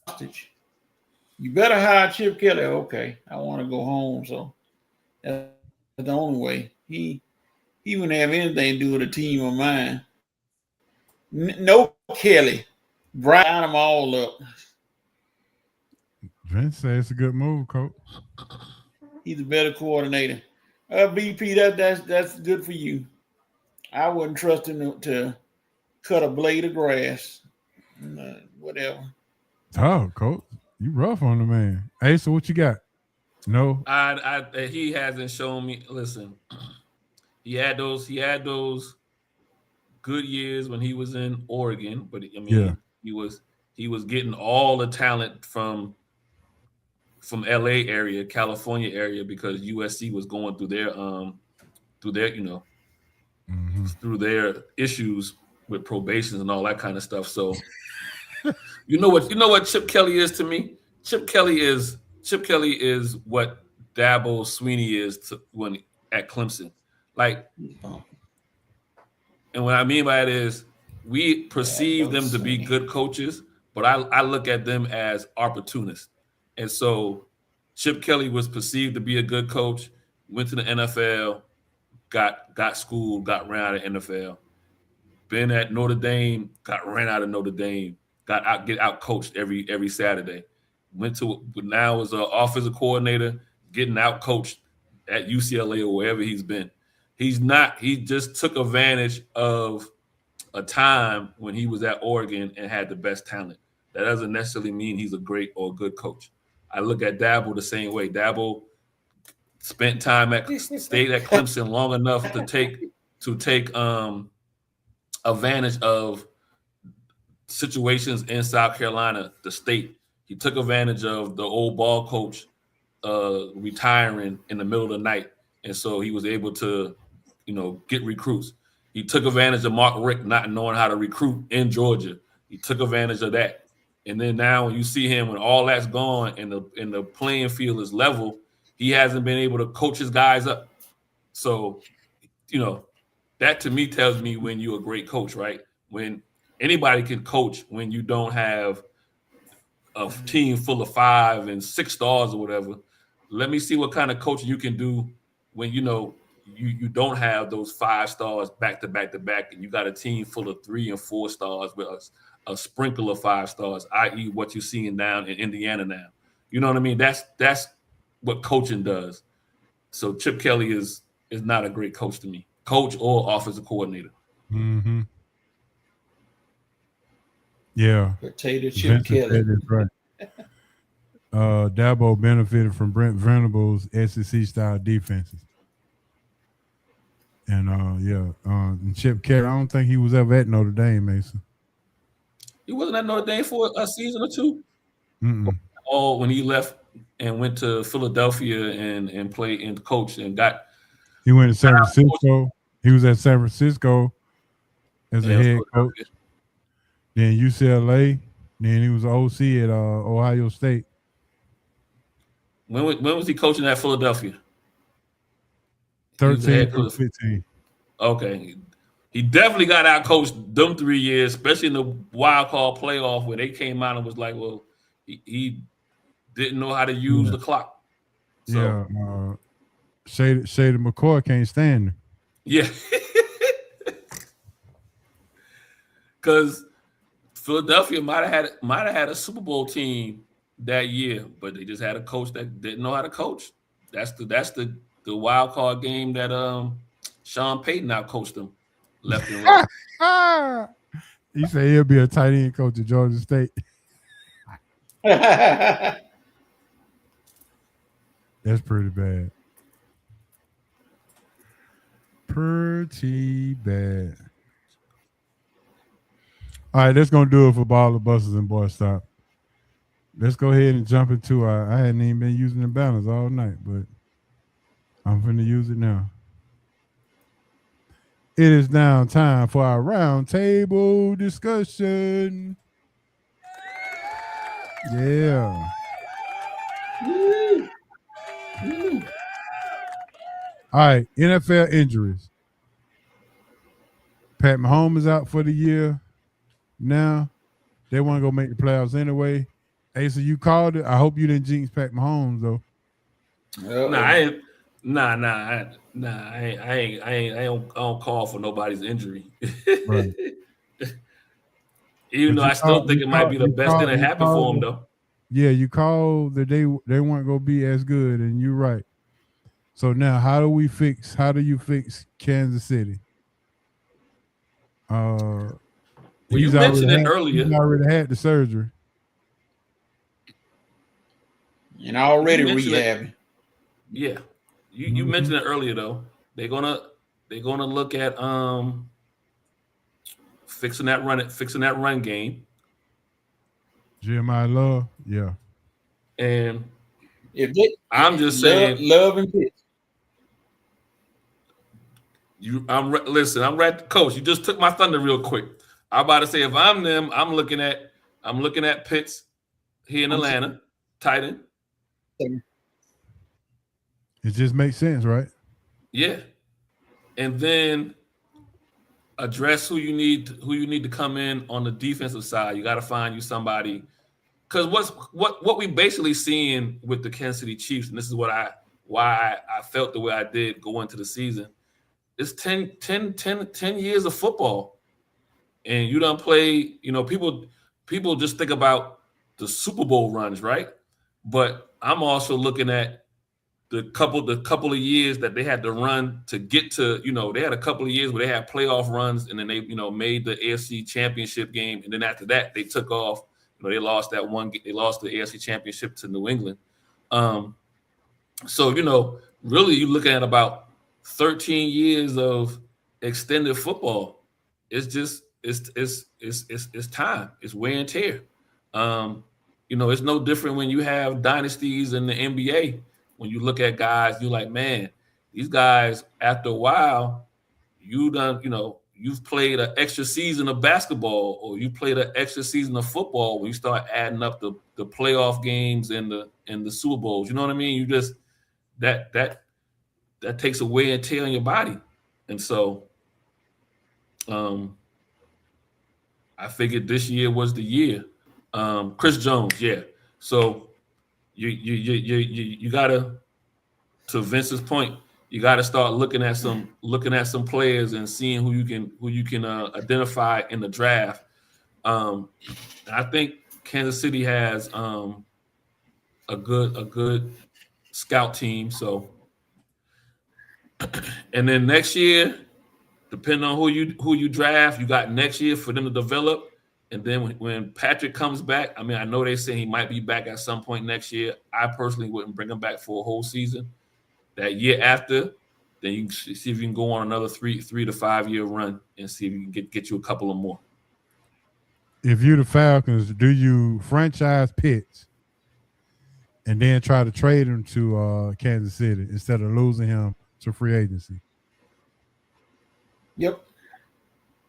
hostage. You better hire Chip Kelly. Okay, I want to go home. So that's the only way. He wouldn't have anything to do with a team of mine. No Kelly. Brown them all up. Vince said it's a good move, Coach. He's a better coordinator. BP, that's good for you. I wouldn't trust him to cut a blade of grass. Whatever. Oh, Coach, you rough on the man. Hey, so what you got? No, he hasn't shown me. Listen, he had those good years when he was in Oregon, but I mean, he was getting all the talent from LA area, California area, because USC was going through their through their issues with probations and all that kind of stuff. So you know what Chip Kelly is to me? Chip Kelly is what Dabo Swinney is when at Clemson. Like, and what I mean by it is we perceive them to be good coaches, but I look at them as opportunists. And so Chip Kelly was perceived to be a good coach, went to the NFL, got schooled, got ran out of NFL. Been at Notre Dame, got ran out of Notre Dame, get out coached every Saturday. Now as an offensive coordinator, getting out coached at UCLA or wherever he's been. He just took advantage of a time when he was at Oregon and had the best talent. That doesn't necessarily mean he's a great or good coach. I look at Dabo the same way. Dabo stayed at Clemson long enough to take advantage of situations in South Carolina, the state. He took advantage of the old ball coach retiring in the middle of the night, and so he was able to, get recruits. He took advantage of Mark Richt not knowing how to recruit in Georgia. He took advantage of that. And then now when you see him, when all that's gone and the playing field is level, he hasn't been able to coach his guys up. So, that to me tells me when you're a great coach, right? When anybody can coach when you don't have a team full of 5 and 6 stars or whatever. Let me see what kind of coaching you can do when you don't have those 5 stars back to back to back, and you got a team full of 3 and 4 stars with a sprinkle of 5 stars, i.e. what you're seeing down in Indiana now. You know what I mean? That's what coaching does. So Chip Kelly is not a great coach to me, coach or offensive coordinator. Mm-hmm. Yeah. Potato Chip Kelly. Right. Dabo benefited from Brent Venables' SEC-style defenses. And, and Chip Kelly, I don't think he was ever at Notre Dame, Mason. He wasn't at Notre Dame for a season or two? Mm-mm. Or when he left and went to Philadelphia and played and coached and got – He went to San Francisco. He was at San Francisco as a head coach. Then UCLA. Then he was OC at Ohio State. When was he coaching at Philadelphia? 13 through 15. Okay. He definitely got out coached them 3 years, especially in the wild card playoff where they came out and was like, well, he didn't know how to use the clock. So, Shady McCoy can't stand him. Yeah. Because Philadelphia might have had a Super Bowl team that year, but they just had a coach that didn't know how to coach. That's the wild card game that Sean Payton out coached them left and right. He said he'll be a tight end coach at Georgia State. Yeah. That's pretty bad. Pretty bad. All right, that's gonna do it for Baller Busters and Boy Stop. Let's go ahead and jump into I hadn't even been using the balance all night, but I'm going to use it now. It is now time for our round table discussion. Yeah. All right, NFL injuries. Pat Mahomes is out for the year. Now, they want to go make the playoffs anyway. Asa, you called it. I hope you didn't jinx Pat Mahomes though. I don't call for nobody's injury. Right. Even though I still think it might be the best thing that happened for him though. Yeah, you called that they weren't gonna be as good, and you're right. So now how do you fix Kansas City? Well, you mentioned it earlier. He already had the surgery. And already rehabbing. Yeah. You mentioned it earlier though. They're gonna look at fixing that run game. Jeremiah Love, yeah. And I'm just saying love and pitch. I'm right, Coach. You just took my thunder real quick. I'm about to say if I'm them, I'm looking at Pitts here in Atlanta, tight end. It just makes sense, right? Yeah. And then address who you need to come in on the defensive side. You got to find you somebody. Because what we basically seeing with the Kansas City Chiefs, and this is why I felt the way I did go into the season, it's 10 years of football. And you don't play, people just think about the Super Bowl runs, right? But I'm also looking at the couple of years that they had to run to get to, they had a couple of years where they had playoff runs, and then they, made the AFC Championship game, and then after that they took off. They lost the AFC Championship to New England. So really you're looking at about 13 years of extended football. It's just it's time. It's wear and tear. It's no different when you have dynasties in the NBA. When you look at guys, you're like, man, these guys, after a while, you've played an extra season of basketball, or you played an extra season of football when you start adding up the playoff games and the Super Bowls. You know what I mean? You just that takes a wear and tear on your body. And so I figured this year was the year. Chris Jones, yeah. So you gotta, to Vince's point, you gotta start looking at some players and seeing who you can identify in the draft. I think Kansas City has a good scout team. So, and then next year, depending on who you draft, you got next year for them to develop. And then when Patrick comes back, I mean, I know they say he might be back at some point next year. I personally wouldn't bring him back for a whole season. That year after, then you can see if you can go on another 3 to 5 year run and see if you can get you a couple of more. If you're the Falcons, do you franchise Pitts and then try to trade him to Kansas City instead of losing him to free agency? Yep.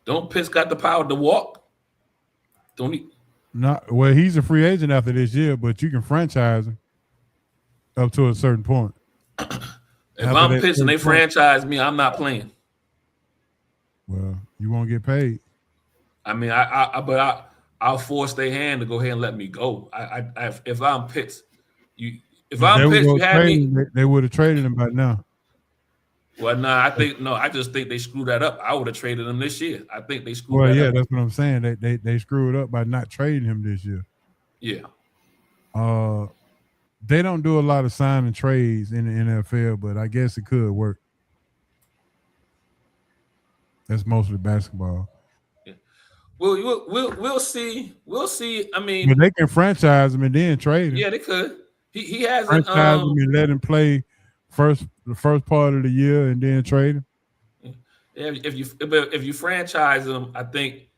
Don't Pitts got the power to walk? Don't he? Not well. He's a free agent after this year, but you can franchise him. up to a certain point. If I'm Pitts and they franchise me, I'm not playing. Well, you won't get paid. I mean, I'll force their hand to go ahead and let me go. If I'm Pitts, you had me. They would have traded him by now. Well, I just think they screwed that up. I would have traded him this year. I think they screwed that up. Well, yeah, that's what I'm saying. They screwed up by not trading him this year. Yeah. They don't do a lot of signing trades in the NFL, but I guess it could work. That's mostly basketball. Yeah. We'll see. We'll see. I mean, but they can franchise him and then trade him. Yeah, they could. He hasn't franchise him and let him play the first part of the year and then trade him. If you franchise him, I think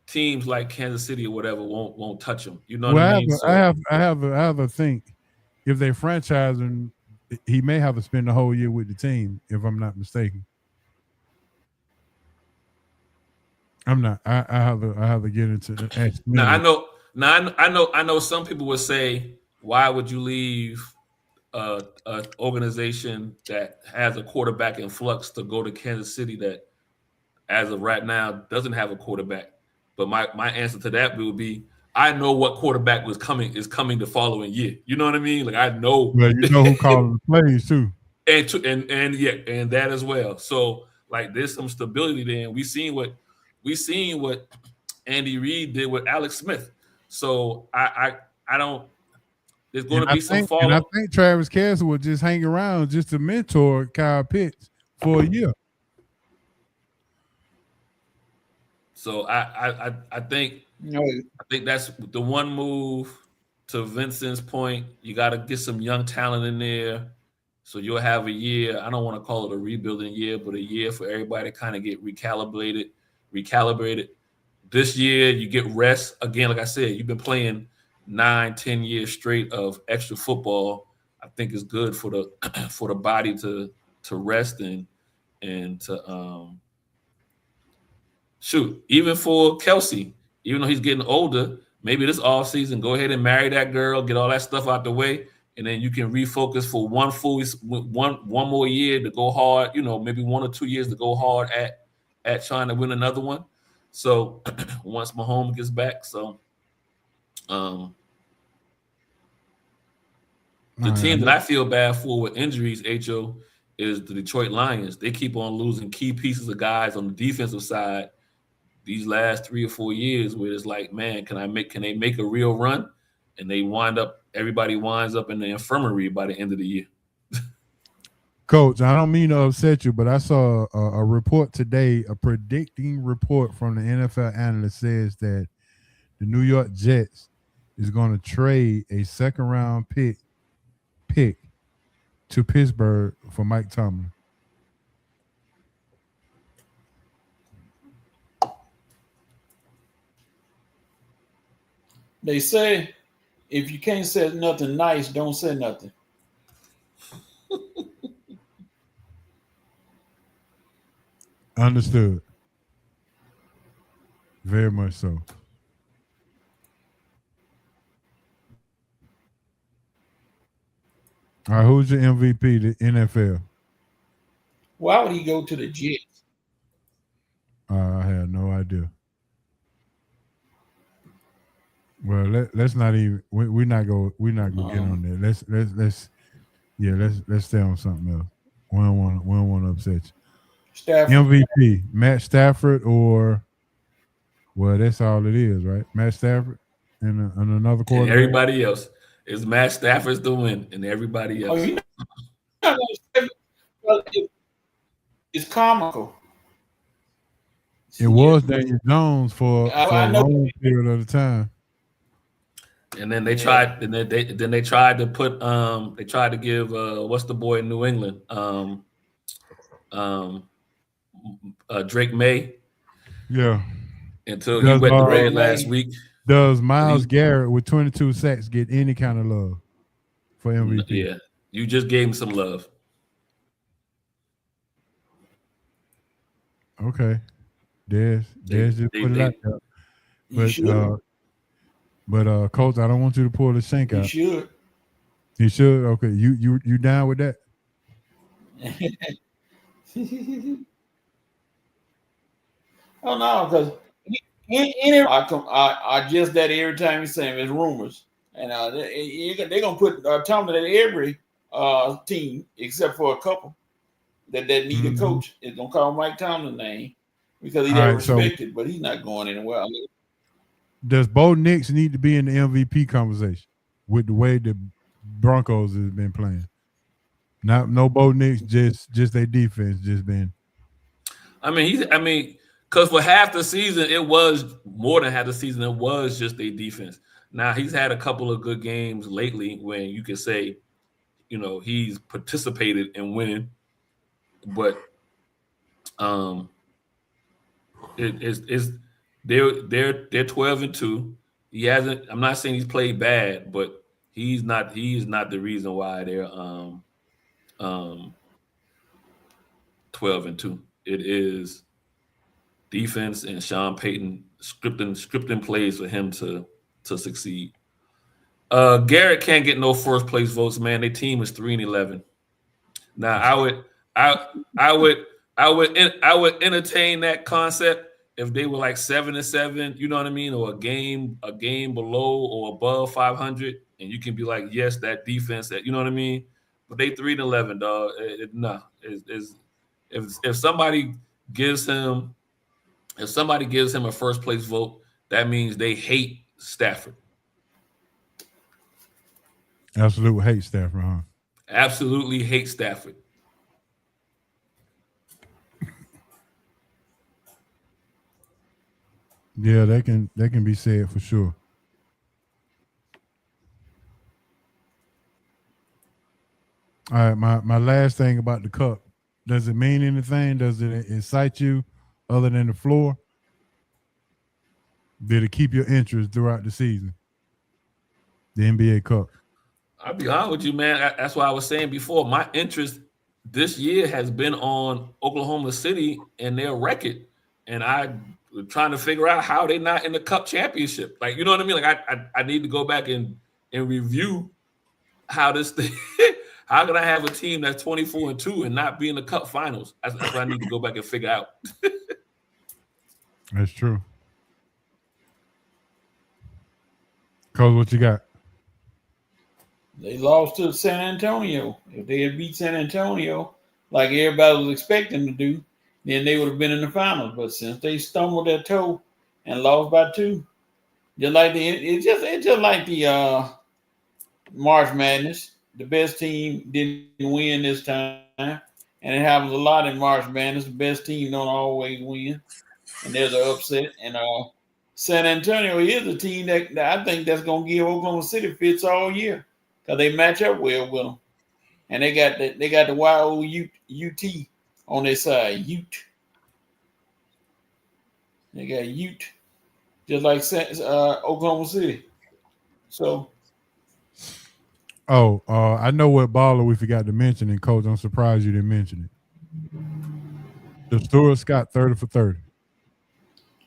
teams like Kansas City or whatever won't touch him. You know what I mean? I have a think. If they franchise him, he may have to spend the whole year with the team, if I'm not mistaken. I'm not. I have to get into the I know some people would say, why would you leave an organization that has a quarterback in flux to go to Kansas City that, as of right now, doesn't have a quarterback? But my answer to that would be, I know what quarterback is coming the following year. You know what I mean? Like, I know. Well, you know who calling the plays too. And that as well. So like, there's some stability there. And we seen what Andy Reid did with Alex Smith. So I don't. There's going to be some fall. And I think Travis Kelce will just hang around just to mentor Kyle Pitts for a year. So I think that's the one move. To Vincent's point, you got to get some young talent in there, so you'll have a year. I don't want to call it a rebuilding year, but a year for everybody to kind of get recalibrated. This year, you get rest again. Like I said, you've been playing 9-10 years straight of extra football. I think it's good for the body to rest and to shoot. Even for Kelce, even though he's getting older, maybe this offseason, go ahead and marry that girl, get all that stuff out the way, and then you can refocus for one more year to go hard. You know, maybe 1 or 2 years to go hard at trying to win another one. So once Mahomes gets back, the team that I feel bad for with injuries, HO, is the Detroit Lions. They keep on losing key pieces of guys on the defensive side these last 3 or 4 years, where it's like, man, can they make a real run? And everybody winds up in the infirmary by the end of the year. Coach, I don't mean to upset you, but I saw a report today, a predicting report from the NFL analyst says that the New York Jets is going to trade a second-round pick to Pittsburgh for Mike Tomlin. They say if you can't say nothing nice, don't say nothing. Understood. Very much so. All right, who's your MVP, the NFL? Why would he go to the Jets? I have no idea. Well, let's not even. We're not gonna get on there. Let's stay on something else. We don't want to upset you. Stafford. MVP, Matt Stafford, or that's all it is, right? Matt Stafford and another quarterback. And everybody else is Matt Stafford's the win, and everybody else. It's comical. It was Daniel Jones for a long period of the time. And then they tried. And then they tried to put. They tried to give. What's the boy in New England? Drake May. Yeah. Until he wet the red last week. Does Myles Garrett with 22 sacks get any kind of love for MVP? Yeah, you just gave him some love. Okay. Des just put it out there. But Coach, I don't want you to pull the shank out. You should. He should. Okay, you down with that? Oh no, because I just that every time he's saying it's rumors, and they're gonna put Tomlin at every team except for a couple that need a coach. It's gonna call Mike Tomlin name because he's that respected, but he's not going anywhere. I mean, does Bo Nix need to be in the MVP conversation with the way the Broncos has been playing? No Bo Nix, just their defense just been. I mean, because for half the season, it was more than half the season. It was just their defense. Now he's had a couple of good games lately when you can say, he's participated in winning, but they're 12-2. He hasn't. I'm not saying he's played bad, but he is not the reason why they're 12-2. It is defense and Sean Payton scripting plays for him to succeed. Garrett can't get no first place votes, man. Their team is 3-11. Now I would entertain that concept if they were like 7-7, you know what I mean, or a game below or above 500, and you can be like, yes, that defense, that, you know what I mean. But they 3-11, dog. If somebody gives him a first place vote, that means they hate Stafford. Absolute hate Stafford, huh? Absolutely hate Stafford. Yeah, that can be said for sure. All right, my last thing about the cup. Does it mean anything? Does it excite you other than the floor? Did it keep your interest throughout the season? The NBA Cup. I'll be honest with you, man. That's why I was saying before. My interest this year has been on Oklahoma City and their record, and I'm trying to figure out how they're not in the Cup championship. Like, you know what I mean? Like, I need to go back and review how this thing. How can I have a team that's 24-2 and not be in the Cup finals? That's what I need to go back and figure out. That's true. Coach, what you got? They lost to San Antonio. If they had beat San Antonio, like everybody was expecting to do, then they would have been in the finals. But since they stumbled their toe and lost by 2, just like it's just like the March Madness. The best team didn't win this time, and it happens a lot in March Madness. The best team don't always win, and there's an upset. And San Antonio is a team that I think that's going to give Oklahoma City fits all year because they match up well with them, and they got the YOUT on their side. Ute. They got Ute, just like Oklahoma City. So. Oh, I know what baller we forgot to mention, and Coach, I'm surprised you didn't mention it. The Stuart Scott 30 for 30.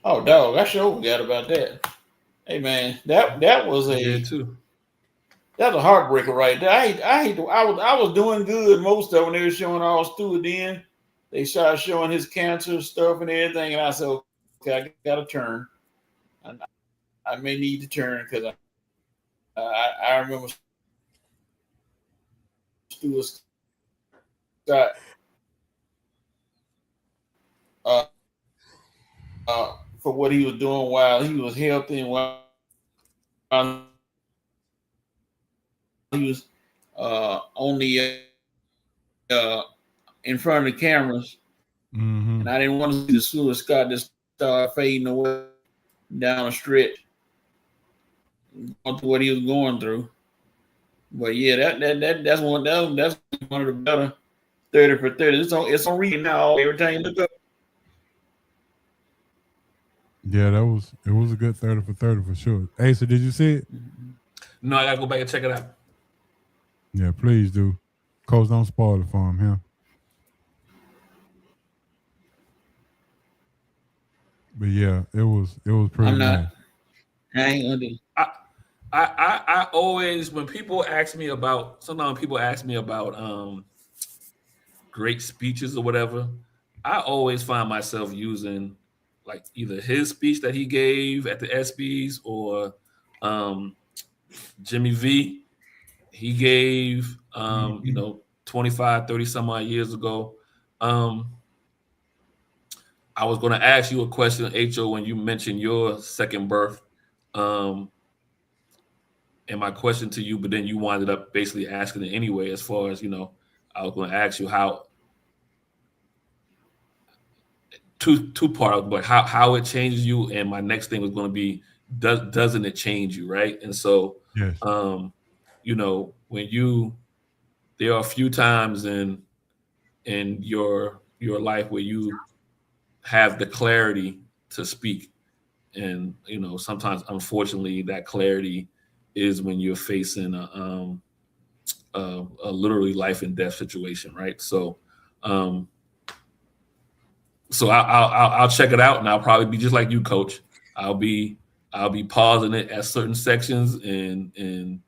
Oh, dog, I sure forgot about that. Hey, man, that was that's a heartbreaker right there. I was doing good most of when they were showing all Stewart. Then they started showing his cancer stuff and everything, and I said, okay, I got to turn. I may need to turn because I remember Stuart Scott for what he was doing while he was healthy and while he was on the in front of the cameras. Mm-hmm. And I didn't want to see the Stuart Scott just start fading away down the stretch going through what he was going through. But yeah, that's one of the better 30 for 30. It's on reading now every time you look up. Yeah, it was a good 30 for 30 for sure. Asa, did you see it? No, I gotta go back and check it out. Yeah, please do. Coach, don't spoil it for him, huh? But yeah, it was pretty. I'm not. Nice. I ain't gonna do. I always, when people ask me about, sometimes people ask me about great speeches or whatever, I always find myself using like either his speech that he gave at the ESPYs or Jimmy V. He gave, 25, 30 some odd years ago. I was going to ask you a question, H.O., when you mentioned your second birth. And my question to you, but then you winded up basically asking it anyway, as far as, I was going to ask you how, two part, but how it changes you. And my next thing was going to be, doesn't it change you, right? And so, Yes. when there are a few times in your life where you have the clarity to speak, and sometimes, unfortunately, that clarity is when you're facing a literally life and death situation, right? So, I'll check it out, and I'll probably be just like you, Coach. I'll be pausing it at certain sections and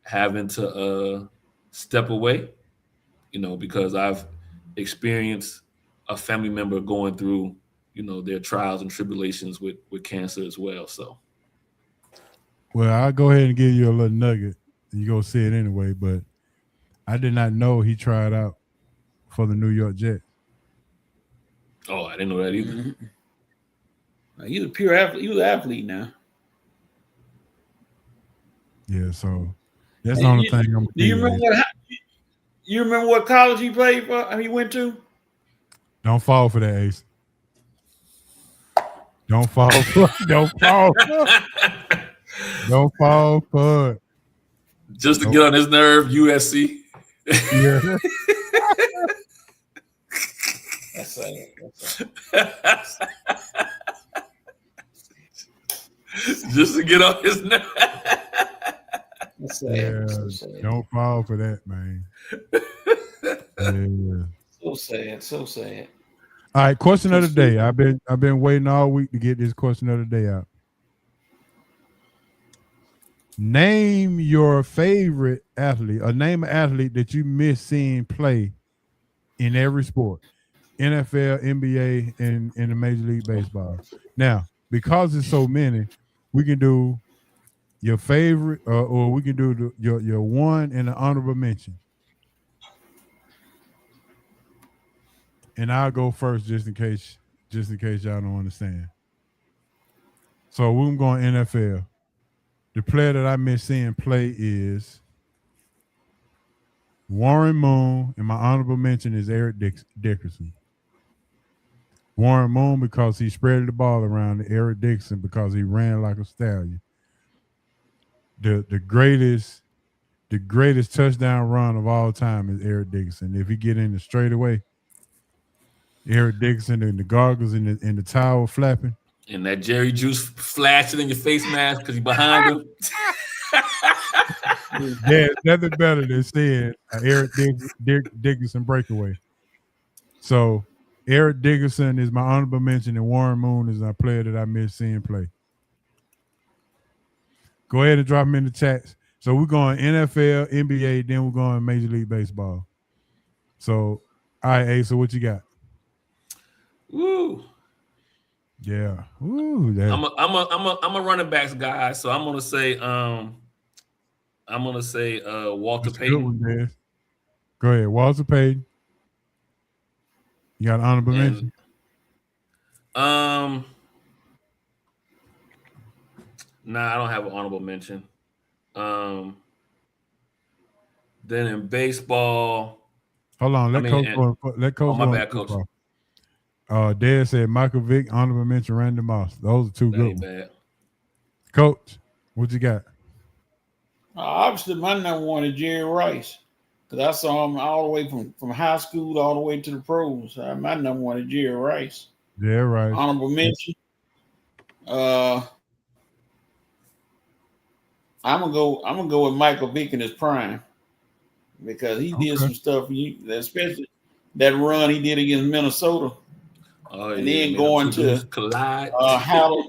having to step away, because I've experienced a family member going through, their trials and tribulations with cancer as well. So, well, I'll go ahead and give you a little nugget. You go see it anyway, but I did not know he tried out for the New York Jets. Oh, I didn't know that either. Mm-hmm. He's a pure athlete. He's an athlete now. Yeah, so that's the only thing I'm. Do you remember what college he played for? I mean, he went to. Don't fall for that, Ace. Don't fall for. Don't fall. Don't fall for it. Just to get on his nerve, USC. Yeah. That's it. Just to get on his nerve. Yeah, don't fall for that, man. Yeah. So sad. All right, question of the day. I've been waiting all week to get this question of the day out. Name your favorite athlete, or name an athlete that you miss seeing play in every sport. NFL, NBA, and in the Major League Baseball. Now, because it's so many, we can do your favorite, or we can do your one and an honorable mention. And I'll go first just in case y'all don't understand. So we're going NFL. The player that I miss seeing play is Warren Moon, and my honorable mention is Eric Dickerson. Warren Moon because he spread the ball around, to Eric Dickerson because he ran like a stallion. The greatest touchdown run of all time is Eric Dickerson. If he get in the straightaway, Eric Dickerson and the goggles and the towel flapping. And that Jerry Juice flashing in your face mask because he's behind him. Yeah, nothing better than seeing Eric Dickerson breakaway. So Eric Dickerson is my honorable mention, and Warren Moon is a player that I miss seeing play. Go ahead and drop them in the chats. So we're going NFL, NBA, then we're going Major League Baseball. So, all right, Ace, so what you got? Woo. Yeah. Ooh, I'm a running backs guy, so I'm gonna say Walter Payton. One, go ahead, Walter Payton. You got an honorable mention? Nah, I don't have an honorable mention. Then in baseball, hold on, let Coach go. Oh, my bad, Coach. Dad said Michael Vick, honorable mention, Randy Moss. Those are two good ones. Bad. Coach, what you got? Obviously, my number one is Jerry Rice, because I saw him all the way from high school all the way to the pros. My number one is Jerry Rice. Yeah, right. Honorable mention. I'm gonna go with Michael Vick in his prime, because he did some stuff, especially that run he did against Minnesota. Oh, and then going to collide. Hallow,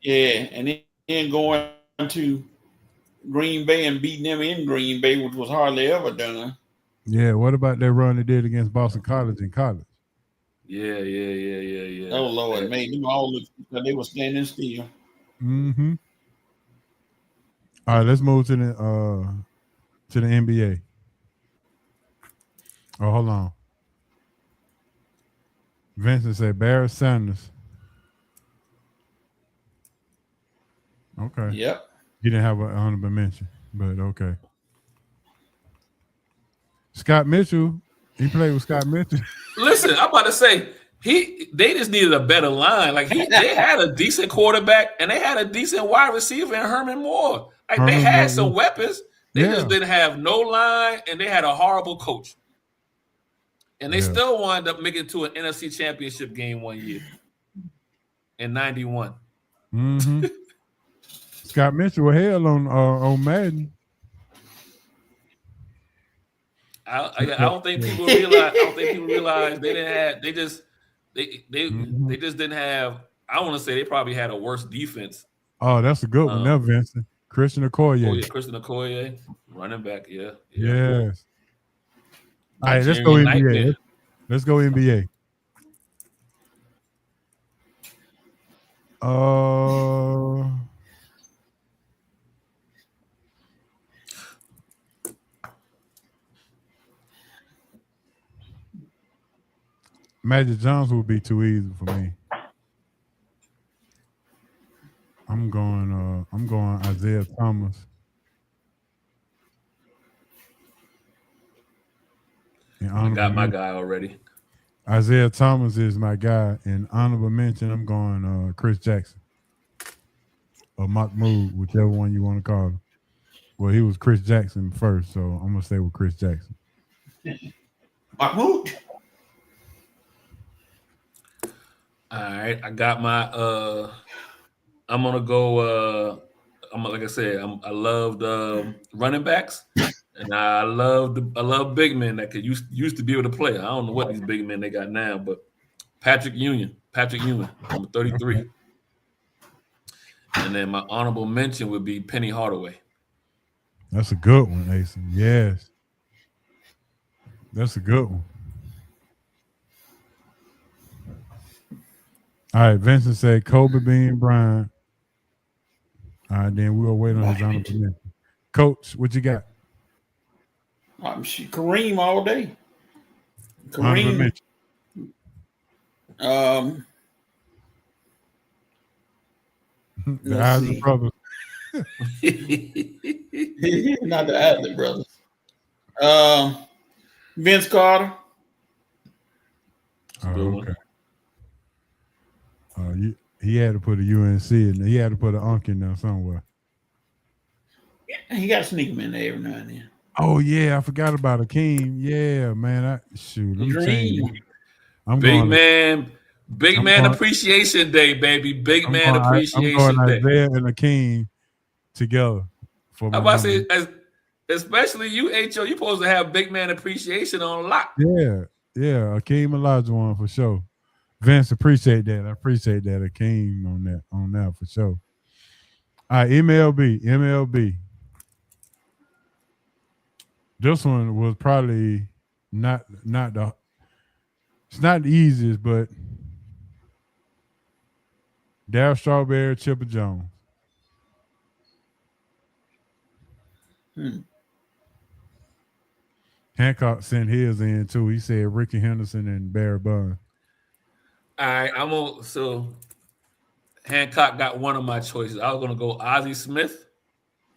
and then going to Green Bay and beating them in Green Bay, which was hardly ever done. Yeah, what about that run they did against Boston College in college? Yeah. Oh Lord, made them all look like they were standing still. Mm-hmm. All right, let's move to the NBA. Oh, hold on. Vincent said Barry Sanders. Okay. Yep. He didn't have an honorable mention, but okay. Scott Mitchell. He played with Scott Mitchell. Listen, I'm about to say they just needed a better line. Like they had a decent quarterback and they had a decent wide receiver in Herman Moore. Like they had some weapons. They just didn't have no line, and they had a horrible coach. And they still wound up making it to an NFC Championship game one year in '91. Mm-hmm. Scott Mitchell was hell on Madden. I don't think people realize they didn't have. They just didn't have. I want to say they probably had a worse defense. Oh, that's a good one, now, Vincent. Christian Okoye. Oh yeah, Christian Okoye, running back. Yeah. Yes. All right, let's go NBA. Let's go NBA. Magic Johnson would be too easy for me. I'm going Isaiah Thomas. I got my guy already. Isaiah Thomas is my guy. And honorable mention, I'm going Chris Jackson. Or Mahmoud, whichever one you want to call him. Well, he was Chris Jackson first, so I'm going to stay with Chris Jackson. Mahmoud. All right, I got my. I'm gonna go. Like I said, I loved running backs, and I love big men that could used to be able to play. I don't know what these big men they got now, but Patrick Ewing, number 33, okay. And then my honorable mention would be Penny Hardaway. That's a good one, Asen. Yes, that's a good one. All right, Vincent said Kobe Bean Bryant. All right, then we'll wait on his honorable mention. Coach, what you got? Kareem all day. Kareem. The Isley brothers. Not the Isley brothers. Vince Carter. Oh, okay. He had to put a UNC in. He had to put an Unk in there somewhere. Yeah, he got to sneak him in there every now and then. Oh yeah, I forgot about Akeem. Yeah, man. Big man appreciation day, baby. Big man appreciation I'm going day. Isaiah and Akeem together. I'm about to say, especially you, HO, you supposed to have big man appreciation on lock. Yeah. Akeem Olajuwon for sure. Vince, appreciate that. I appreciate that. Akeem on that for sure. All right, MLB. This one was probably not the. It's not the easiest, but Darryl Strawberry, Chipper Jones. Hancock sent his in too. He said Ricky Henderson and Barry Bonds. All right, so Hancock got one of my choices. I was gonna go Ozzie Smith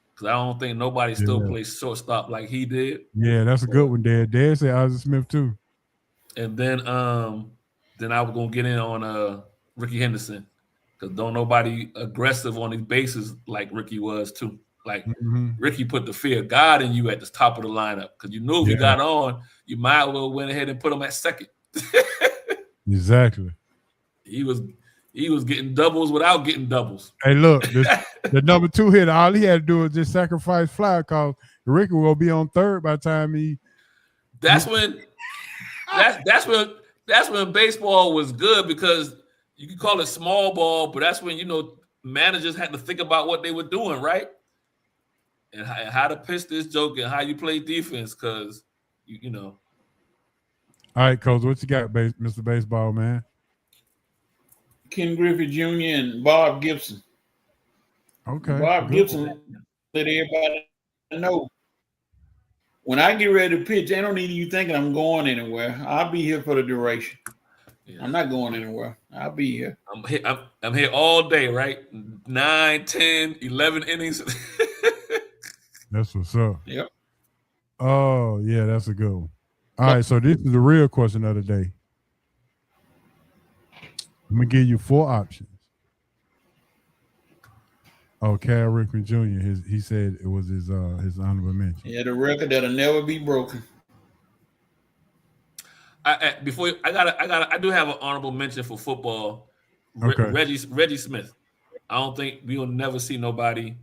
because I don't think nobody still plays shortstop like he did. Yeah, that's a good one, Dad. Dad said Ozzie Smith too. And then I was gonna get in on Ricky Henderson because don't nobody aggressive on his bases like Ricky was too. Like Ricky put the fear of God in you at the top of the lineup because you knew if you got on, you might well went ahead and put him at second. Exactly. He was getting doubles without getting doubles. Hey, look, the number 2 hitter, all he had to do was just sacrifice fly because Ricky will be on third by the time he. That's when baseball was good because you could call it small ball, but that's when managers had to think about what they were doing, right? and how to pitch this joke and how you play defense, because you know. All right, Coach, what you got, Mr. Baseball Man? Ken Griffey Jr. and Bob Gibson. Okay. Bob Gibson let everybody know. When I get ready to pitch, I don't need you thinking I'm going anywhere. I'll be here for the duration. Yeah. I'm not going anywhere. I'll be here. I'm here all day, right? 9, 10, 11 innings. That's what's up. Yep. Oh, yeah, that's a good one. All right, so this is the real question of the day. I'm going to give you 4 options. Oh, Cal Ripken Jr., he said it was his honorable mention. Yeah, the record that'll never be broken. I do have an honorable mention for football. Okay. Reggie Smith. I don't think we will never see nobody,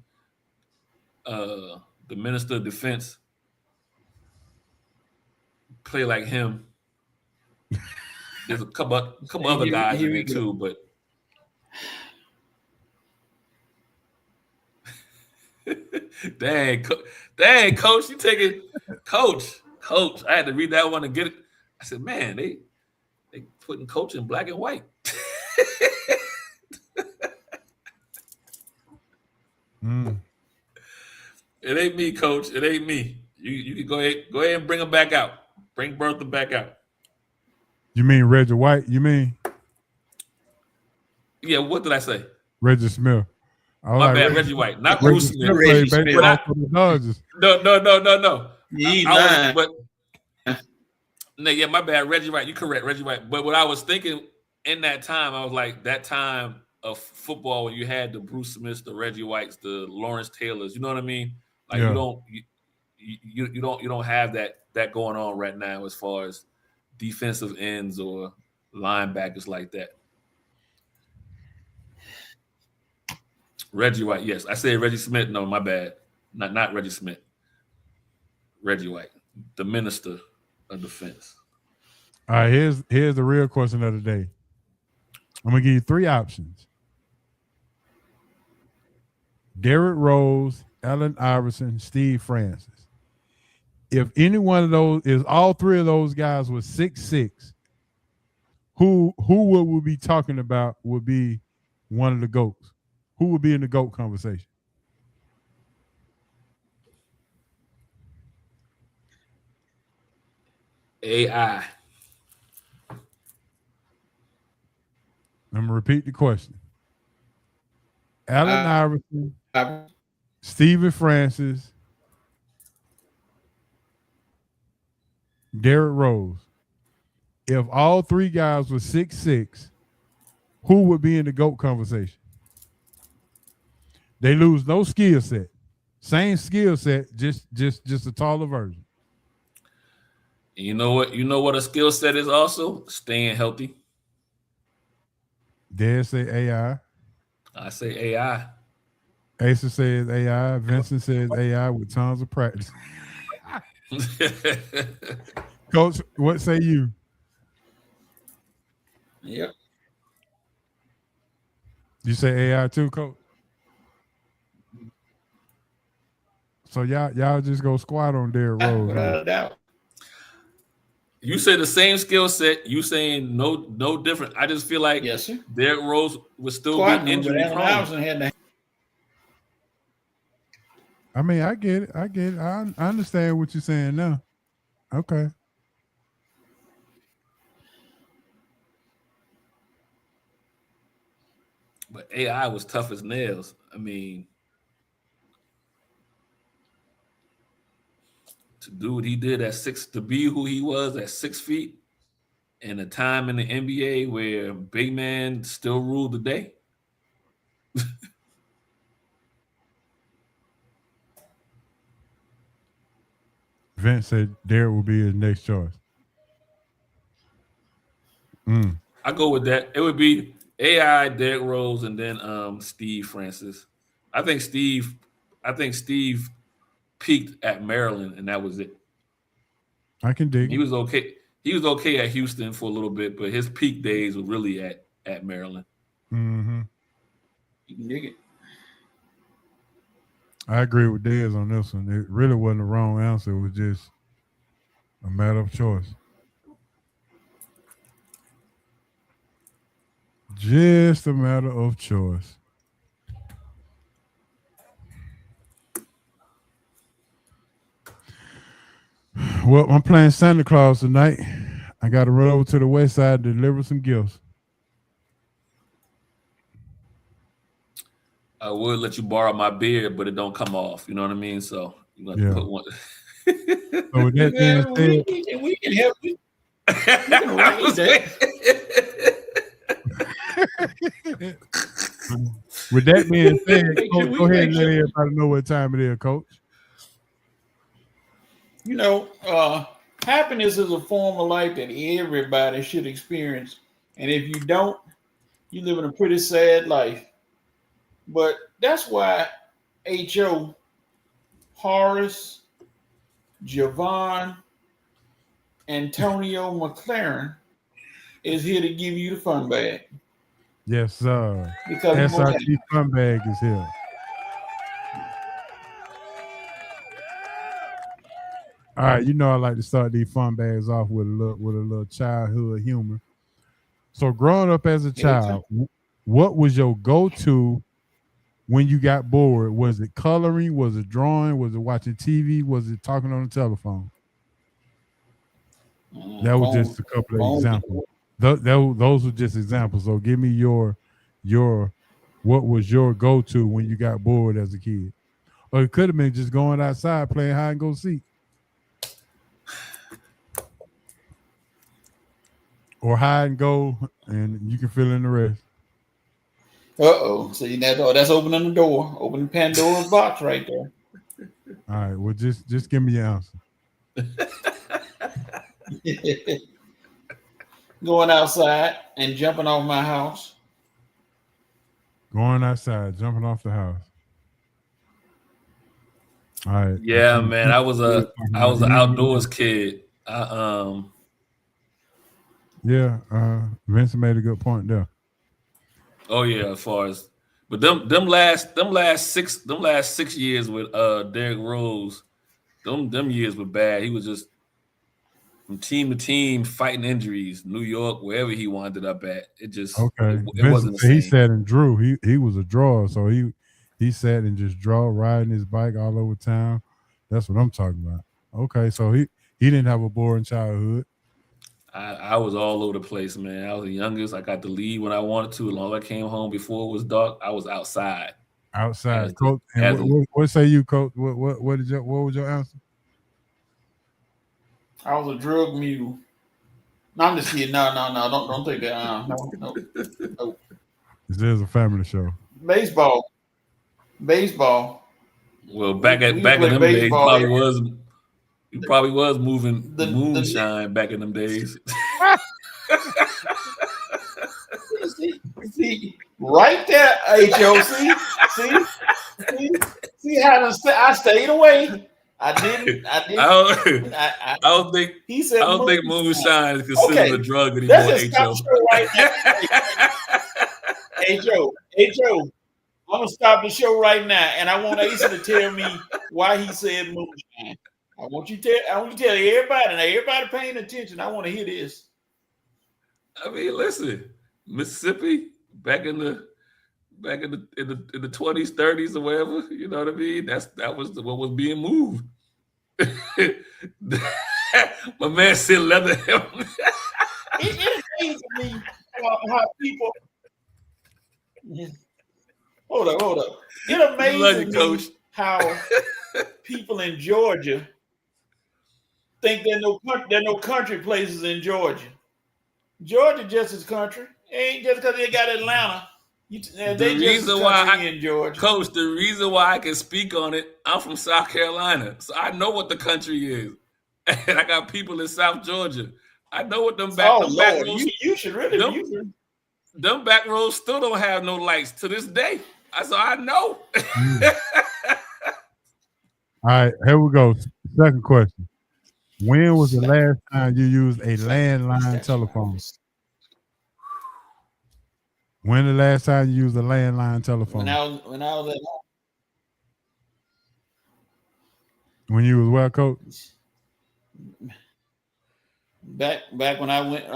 the Minister of Defense, play like him. There's a couple other guys in there too, but dang, Coach, you taking Coach. I had to read that one and get it. I said, man, they putting Coach in black and white. It ain't me, Coach. It ain't me. You can go ahead and bring him back out. Bring Bertha back out. You mean Reggie White? You mean? Yeah, what did I say? Reggie Smith. My bad, Reggie White. Not Bruce Smith. Reggie Smith. No. He's lying. Yeah, my bad. Reggie White. You correct, Reggie White. But what I was thinking in that time, I was like, that time of football when you had the Bruce Smiths, the Reggie Whites, the Lawrence Taylors. You know what I mean? Like you don't have that going on right now as far as defensive ends or linebackers like that. Reggie White, yes. I said Reggie Smith. No, my bad. Not Reggie Smith. Reggie White, the Minister of Defense. All right, here's the real question of the day. I'm gonna give you 3 options: Derrick Rose, Allen Iverson, Steve Francis. If any one of those is all 3 of those guys was 6'6", who would we be talking about would be one of the GOATs? Who would be in the GOAT conversation? AI. I'm going to repeat the question. Allen Iverson, Stephen Francis, Derrick Rose. If all 3 guys were 6'6", who would be in the GOAT conversation? They lose no skill set. Same skill set, just a taller version. You know what? You know what a skill set is also? Staying healthy. Dad say AI. I say AI. Asa says AI. Vincent says AI with tons of practice. Coach, what say you? Yep. You say AI too, Coach? So y'all just go squat on Derrick Rose. Without a doubt. You say the same skill set. You saying no different. I just feel like yes, sir. Derrick Rose would still be injury prone. I mean, I get it. I understand what you're saying now. Okay. But AI was tough as nails. I mean, to do what he did to be who he was at 6 feet, in a time in the NBA where big man still ruled the day. Vince said Derrick will be his next choice. I go with that. It would be AI, Derrick Rose, and then Steve Francis. I think Steve peaked at Maryland, and that was it. I can dig. He was okay. He was okay at Houston for a little bit, but his peak days were really at Maryland. Mm-hmm. You can dig it. I agree with Dez on this one. It really wasn't the wrong answer. It was just a matter of choice. Just a matter of choice. Well, I'm playing Santa Claus tonight. I got to run over to the west side to deliver some gifts. I would let you borrow my beard, but it don't come off. You know what I mean? So you got to put one. So with that being said, we can help you. We can arrange that. With that being said, Coach, go ahead and let everybody know what time it is, Coach. You know, happiness is a form of life that everybody should experience. And if you don't, you live in a pretty sad life. But that's why H.O., Horace, Javon, Antonio McLaren is here to give you the fun bag. Yes, sir. Because SRT Fun Bag is here. All right, you know I like to start these fun bags off with a little childhood humor. So growing up as a child, what was your go-to when you got bored? Was it coloring? Was it drawing? Was it watching TV? Was it talking on the telephone? That was just a couple of examples. Those were just examples. So give me your what was your go-to when you got bored as a kid? Or it could have been just going outside playing hide and go seek. Or hide and go, and you can fill in the rest. See that's opening the door, opening Pandora's box right there. All right, well, just give me your answer. Going outside and jumping off my house. Going outside, jumping off the house. All right. Yeah, man, I was an outdoors kid. Yeah, Vincent made a good point there. Oh yeah, as far as, but them last 6 years with Derrick Rose, them years were bad. He was just from team to team fighting injuries. New York, wherever he wound up at, it just okay. It wasn't the same. He sat and drew. He was a drawer, so he sat and just draw, riding his bike all over town. That's what I'm talking about. Okay, so he didn't have a boring childhood. I was all over the place, man. I was the youngest. I got to leave when I wanted to. As long as I came home before it was dark, I was outside. Outside, Coach. And what say you, Coach? What was your answer? I was a drug mule. No, I'm just kidding. No, don't take that. No. This is a family show. Baseball. Well, back in them days, he probably was moving the moonshine back in them days. see, right there, HOC. See how I stayed away. I didn't. I don't think he said. I don't think moonshine is considered a drug anymore. HO. Right HO. I'm gonna stop the show right now, and I want Asa to tell me why he said moonshine. I want you to tell everybody. Now, everybody paying attention. I want to hear this. I mean, listen, Mississippi back in the 20s, 30s, or whatever. You know what I mean? That was what was being moved. My man said leather helmet. It amazes me how people. Hold up. It amazes me how people in Georgia think there are no country places in Georgia. Georgia just as country. It ain't just because they got Atlanta. The reason why I can speak on it, I'm from South Carolina, so I know what the country is, and I got people in South Georgia. I know what them back roads. You should really. Them back roads still don't have no lights to this day. So I know. All right, here we go. Second question. When was the last time you used a landline telephone? When the last time you used a landline telephone? When I was at home. When you was where, Coach? Back when I went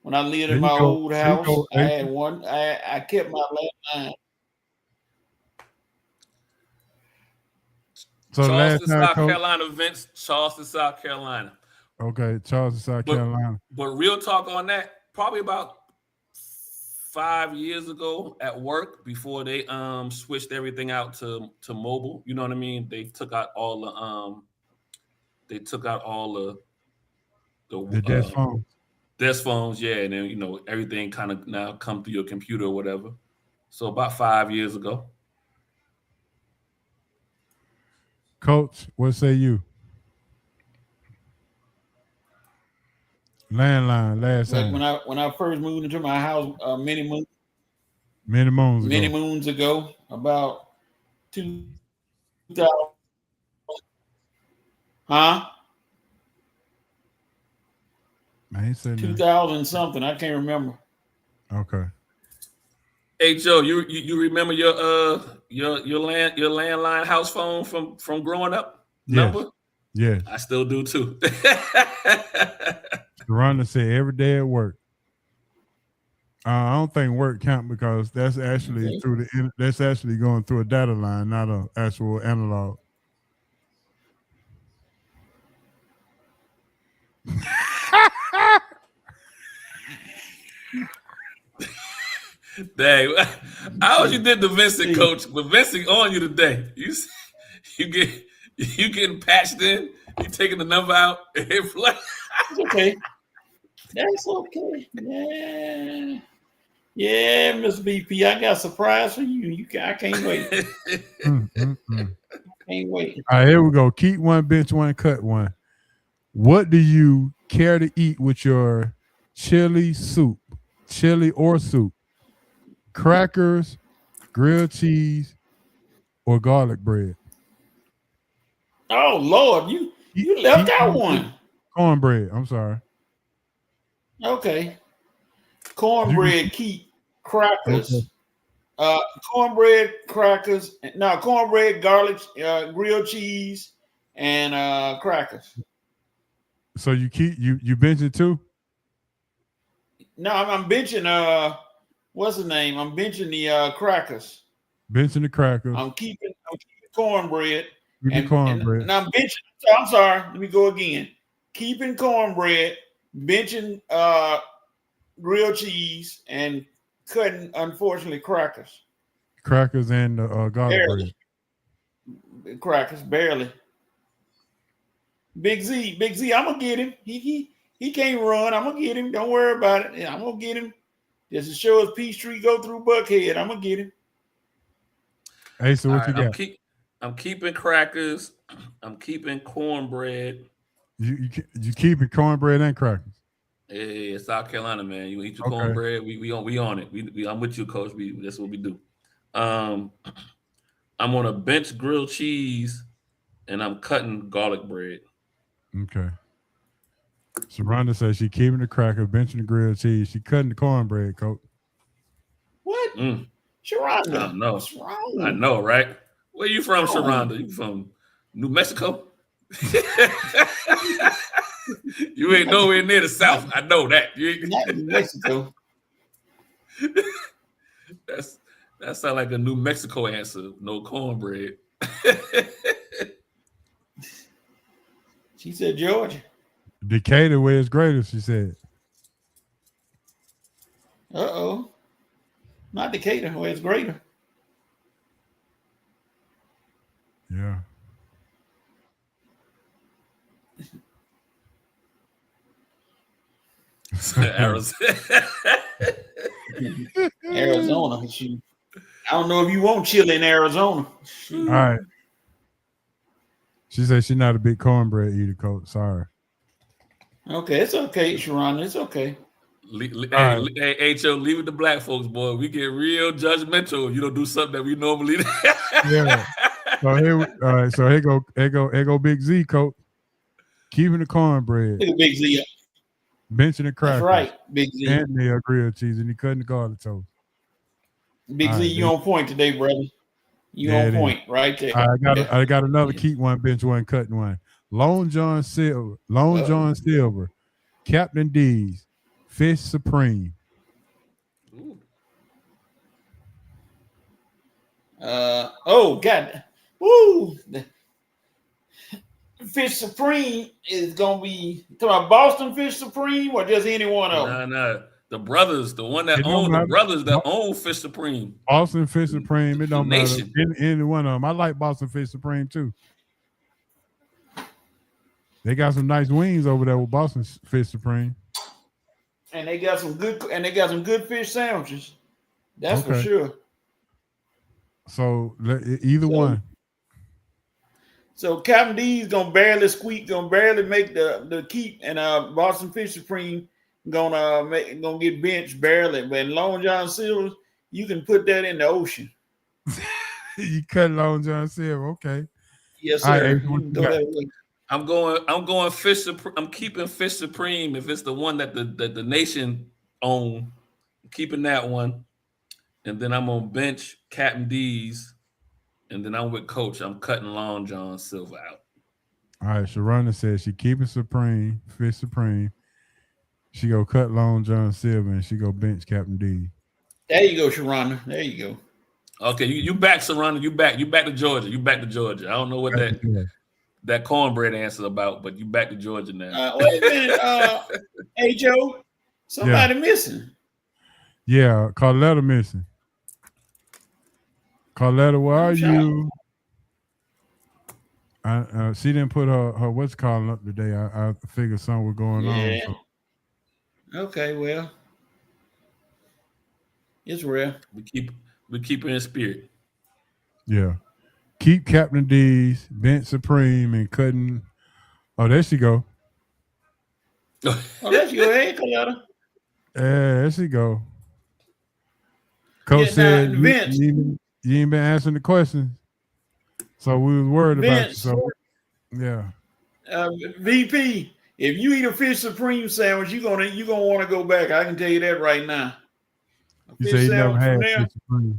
when I lived in my old house, I had one. I kept my landline. So Charleston, last time, South Coach, Carolina, Vince. Charleston, South Carolina. Okay, Charleston, South Carolina. But real talk on that, probably about 5 years ago at work, before they switched everything out to mobile. You know what I mean? They took out all the desk phones. Desk phones, yeah, and then everything kind of now come through your computer or whatever. So about 5 years ago. Coach, what say you? Landline last time. When I first moved into my house many moons ago, about 2000. Huh? I ain't saying 2000 something. I can't remember. Okay. Hey Joe, you remember your landline house phone from growing up? Yes. Number? Yes. I still do too. Rhonda said every day at work. I don't think work count because that's actually that's actually going through a data line, not an actual analog. Dang, I always did the Vincent, Coach, but Vincent on you today. You getting patched in. You taking the number out. It's okay. That's okay. Yeah, Miss BP, I got a surprise for you. I can't wait. Can't wait. All right, here we go. Keep one, bench one, cut one. What do you care to eat with your chili or soup? Crackers, grilled cheese, or garlic bread? Oh Lord, you left out one. Cornbread. I'm sorry. Okay. Cornbread, keep crackers. Okay. Cornbread, crackers. No, cornbread, garlic, grilled cheese, and crackers. So you bench it too? No, I'm benching what's the name? I'm benching the crackers. Benching the crackers. I'm keeping cornbread. And I'm benching. I'm sorry. Let me go again. Keeping cornbread, benching grilled cheese, and cutting, unfortunately, crackers. Crackers and garlic bread. Crackers, barely. Big Z, I'm gonna get him. He can't run. I'm gonna get him. Don't worry about it. I'm gonna get him. Just to show us Peachtree go through Buckhead. I'm gonna get him. Hey, so what you got? I'm keeping crackers. I'm keeping cornbread. You keeping cornbread and crackers? Yeah, South Carolina, man. You eat your cornbread. We on it. I'm with you, Coach. That's what we do. I'm on a bench grilled cheese, and I'm cutting garlic bread. Okay. So Rhonda says she keeping the cracker, benching the grilled cheese. She cutting the cornbread, Coach. What? Sharonda. I know. I know, right? Where you from, Sharonda? You from New Mexico? You ain't nowhere near the South. I know that. You ain't not New Mexico. That sounds like a New Mexico answer. No cornbread. She said Georgia. Decatur, where it's greater, she said. Uh-oh. Not Decatur, where it's greater. Yeah. Arizona. I don't know if you want chili in Arizona. All right. She said she's not a big cornbread eater, Coach. Sorry. Okay, it's okay, Sharon. It's okay. Hey, H.O., leave it to black folks, boy. We get real judgmental if you don't do something that we normally do. Yeah. So here go Big Z, Coach. Keeping the cornbread. Big Z. Benching the crackers. That's right, Big Z. And the grilled cheese, and he cutting the garlic toast. Big Z, you on point today, brother. You on point right there. I got another keep one, bench one, cutting one. Long John Silver, Captain D's, Fish Supreme. Ooh. God. Woo. Fish Supreme is gonna be talking about Boston Fish Supreme or just any one of them? Nah. The brothers, the one that own the brothers that own Fish Supreme. Boston Fish Supreme. It don't matter. Nation. Any one of them. I like Boston Fish Supreme too. They got some nice wings over there with Boston Fish Supreme. And they got some good fish sandwiches. That's for sure. So either one. So Captain D's gonna barely make the keep, and Boston Fish Supreme gonna get benched barely. But Long John Silver, you can put that in the ocean. You cut Long John Silver, okay? Yes, sir. I'm going Fish Supreme. I'm keeping Fish Supreme if it's the one that the nation own. I'm keeping that one, and then I'm on bench Captain D's. And then I'm with Coach. I'm cutting Long John Silver out. All right. Sharona says she keeping Supreme, Fish Supreme. She go cut Long John Silver and she go bench Captain D. There you go, Sharona. There you go. Okay, you back, Sharona. You back to Georgia. You back to Georgia. I don't know what that cornbread answer about, but you back to Georgia now. Wait a minute. Hey Joe, somebody missing. Yeah, Carletta missing. Carletta, where are you? She didn't put her what's calling up today. I figured something was going on. So. Okay, well, it's real. We keep her in spirit. Yeah, keep Captain D's, bench Supreme, and cutting. Oh, there she go. Oh, there she go. Hey, Carletta. Yeah, there she go. Coach said you ain't been answering the questions, so we was worried about you. So, yeah. VP, if you eat a Fish Supreme sandwich, you're gonna want to go back. I can tell you that right now. You say you never had Fish Supreme.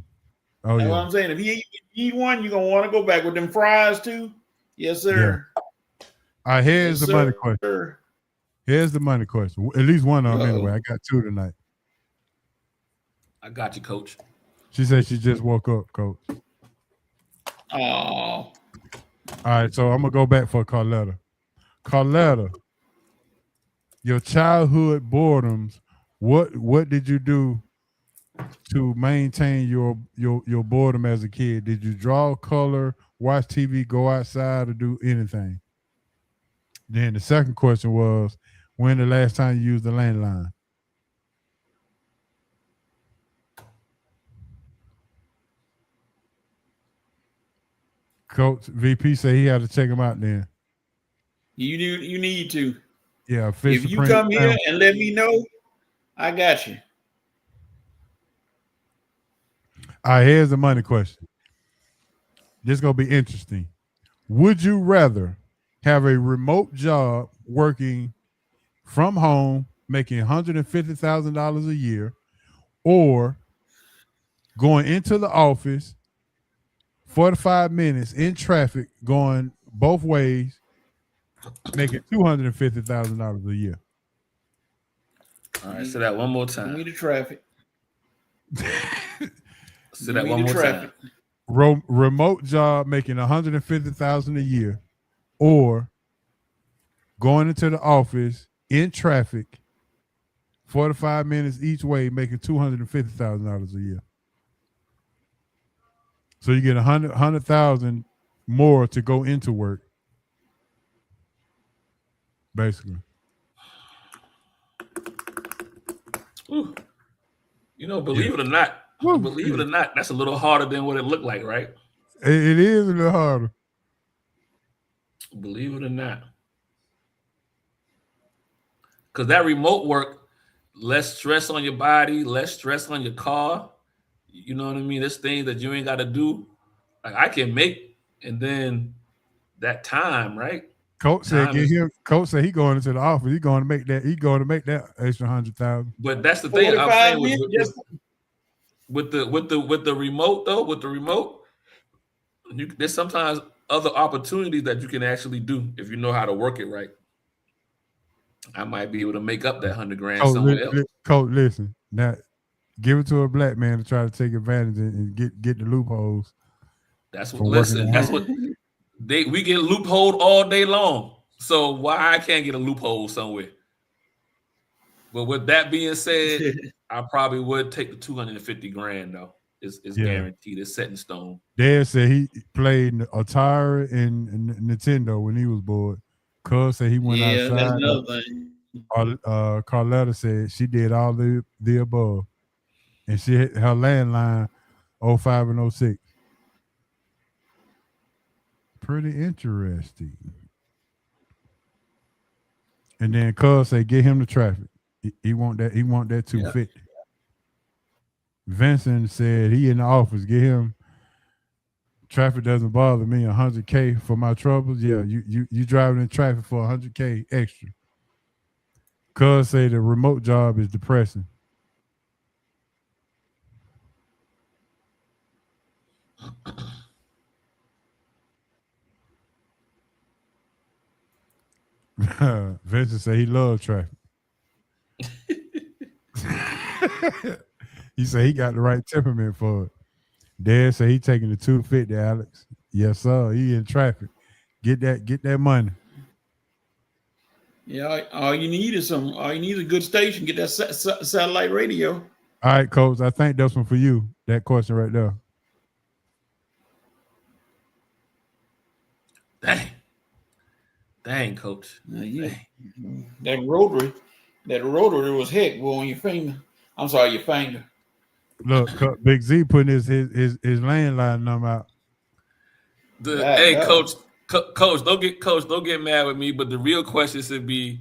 Oh, that's yeah. what I'm saying. If you eat one, you're gonna want to go back with them fries too. Yes, sir. Yeah. All right, here's the money question. Here's the money question. At least one of them anyway. I got two tonight. I got you, Coach. She said she just woke up, Coach. Oh. All right, so I'm gonna go back for Carletta. Carletta, your childhood boredoms. What did you do to maintain your boredom as a kid? Did you draw, color, watch TV, go outside, or do anything? Then the second question was, when the last time you used the landline? Coach VP said he had to check him out then. You need to. Yeah, if you come here and let me know, I got you. All right, here's the money question. This is gonna be interesting. Would you rather have a remote job working from home, making $150,000 a year, or going into the office 45 minutes in traffic, going both ways, making $250,000 a year? All right, say that one more time. Give me the traffic. Say that one more time. Remote job making $150,000 a year, or going into the office in traffic 45 minutes each way, making $250,000 a year. So you get $100,000 more to go into work, basically. Ooh. You know, believe it or not, that's a little harder than what it looked like, right? It is a little harder. Believe it or not. Because that remote work, less stress on your body, less stress on your car. You know what I mean? There's things that you ain't got to do. Like I can make, and then that time, right? Coach said he going into the office. He going to make that. He going to make that extra $100,000. But that's the thing. I'm saying with the remote though. With the remote, There's sometimes other opportunities that you can actually do if you know how to work it right. I might be able to make up that $100,000 somewhere else. Coach, listen. Now, give it to a black man to try to take advantage and get the loopholes. That's what. Listen, that's what we get loopholed all day long. So why I can't get a loophole somewhere? But with that being said, I probably would take the $250,000 though. It's guaranteed. It's set in stone. Dad said he played Atari and Nintendo when he was bored. Cuz said he went outside. That's another thing. Carletta said she did all the above. And she hit her landline 05 and 06. Pretty interesting. And then Cuz said get him the traffic. He want that 250. Yeah. Vincent said he in the office. Get him. Traffic doesn't bother me. $100K for my troubles. Yeah, you driving in traffic for $100K extra. Cuz say the remote job is depressing. Vincent say he loves traffic. He said he got the right temperament for it. Dad said he taking the 250, Alex. Yes, sir. He in traffic. Get that money. Yeah, all you need is a good station. Get that satellite radio. All right, Coach. I think that's one for you. That question right there. Dang, Coach. Yeah. That rotary was heck boy on your finger. I'm sorry, your finger. Look, Big Z putting his landline number out. Coach, don't get mad with me. But the real question should be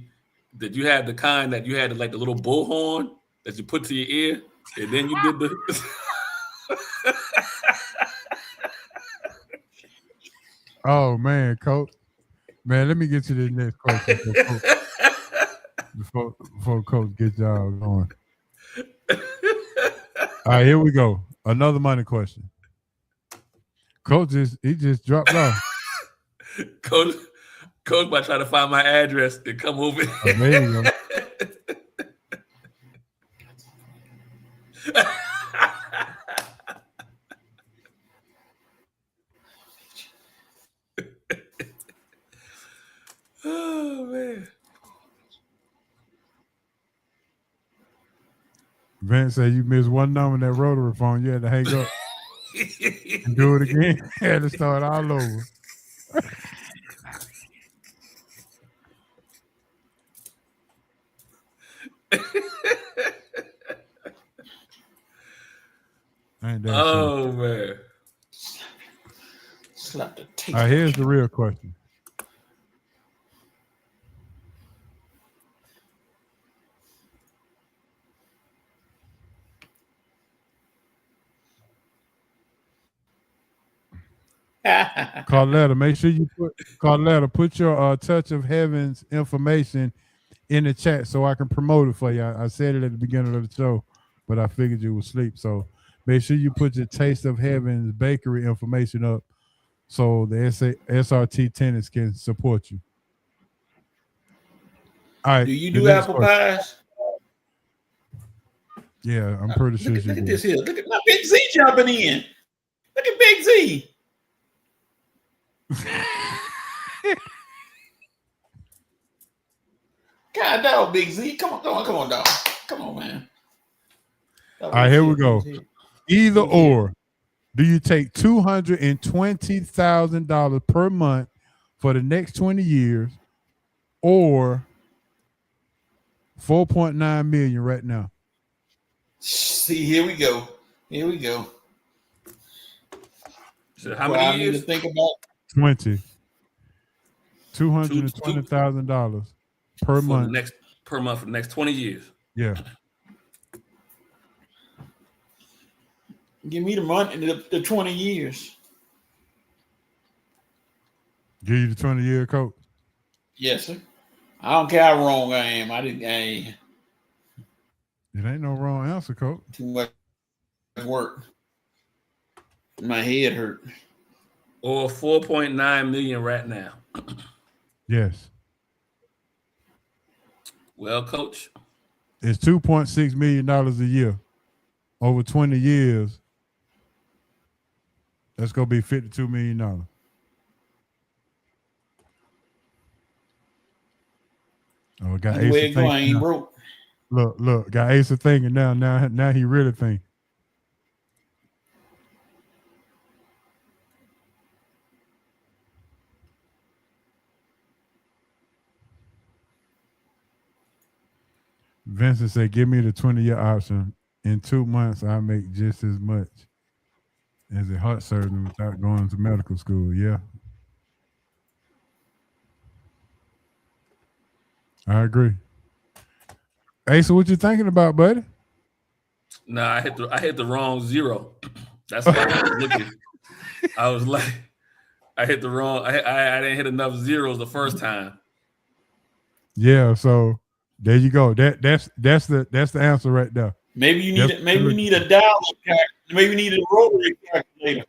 that you had the kind that you had like the little bullhorn that you put to your ear, and then you did the. Oh man, Coach. Man, let me get to the next question before Coach gets y'all going. All right, here we go. Another money question. Coach just dropped off. Coach might try to find my address and come over. Oh, there you go. Oh man. Vince said you missed one number in that rotary phone. You had to hang up and do it again. You had to start all over. Oh man. Slap the tape. All right, here's the real question. Carletta, make sure you put your Touch of Heaven's information in the chat so I can promote it for you. I said it at the beginning of the show, but I figured you would sleep. So make sure you put your Taste of Heaven's bakery information up so the SRT tenants can support you. All right. Do you do apple pies? Yeah, I'm pretty sure look at this here. Look at my Big Z jumping in. Look at Big Z. God, dog, Big Z. Come on, dog. Come on, man. All right, here we go. Either or. Do you take $220,000 per month for the next 20 years or $4.9 million right now? See, here we go. So how many years? I need to think about 20. $220,000 per month. Per month for the next 20 years. Yeah. Give me the money, the 20 years. Give you the 20-year, Coach? Yes, sir. I don't care how wrong I am. It ain't no wrong answer, Coach. Too much work. My head hurt. Or 4.9 million right now. Yes. Well, Coach, it's $2.6 million a year over 20 years. That's gonna be $52 million. Oh, got Ace Where it going? I ain't now. broke. Look, got Ace thinking now. Now he really thinking. Vincent said, give me the 20-year option. In 2 months, I make just as much as a heart surgeon without going to medical school. Yeah. I agree. Hey, so what you thinking about, buddy? Nah, I hit the wrong zero. That's why I was looking. I was like, I hit the wrong. I didn't hit enough zeros the first time. Yeah, so there you go. That's the answer right there. Maybe you need we need a dial. Maybe we need a rotary calculator.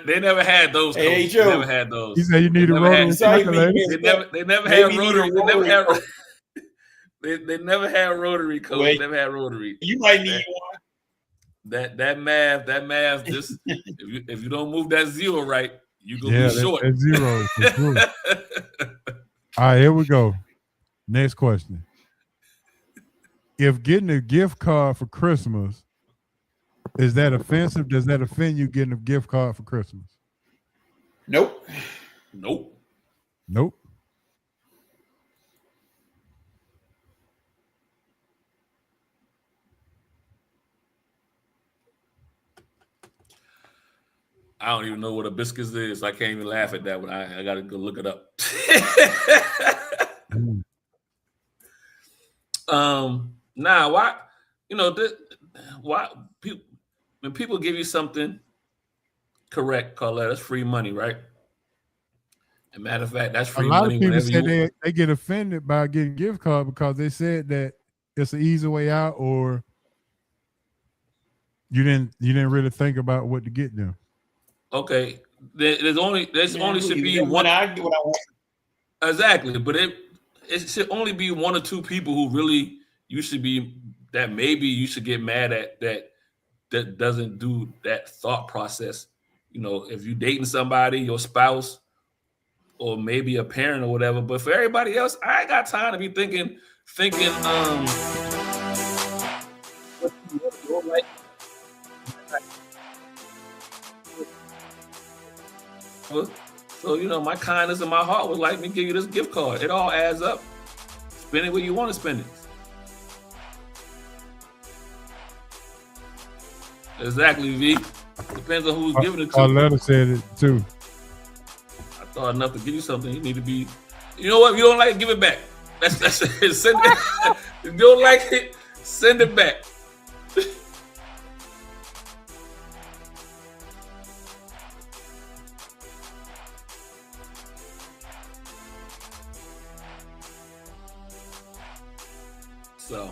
They never had those. Hey, Joe. They never had those. He said you need a rotary calculator. They never had rotary. They never had rotary, Coach. Wait, never had rotary. You might need one. That math. Just if you don't move that zero right, you gonna be short. That zero. All right, here we go. Next question. If getting a gift card for Christmas, is that offensive? Does that offend you getting a gift card for Christmas? Nope. I don't even know what a biscuits is. I can't even laugh at that one. I got to go look it up. Why? Why people when people give you something correct, Carla, that's free money, right? And matter of fact, that's free money. A lot of people say they get offended by getting gift card because they said that it's an easy way out, or you didn't really think about what to get them. Okay, there's only should be one. I get what I want. Exactly, but it should only be one or two people who really you should be that maybe you should get mad at that doesn't do that thought process. If you're dating somebody, your spouse, or maybe a parent or whatever. But for everybody else, I ain't got time to be thinking. So, my kindness and my heart was like, let me give you this gift card. It all adds up. Spend it where you want to spend it. Exactly, V. Depends on who's giving it to you. Carletta said it too. I thought enough to give you something. You need to be, you know what? If you don't like it, give it back. That's it. Send it. If you don't like it, send it back. So,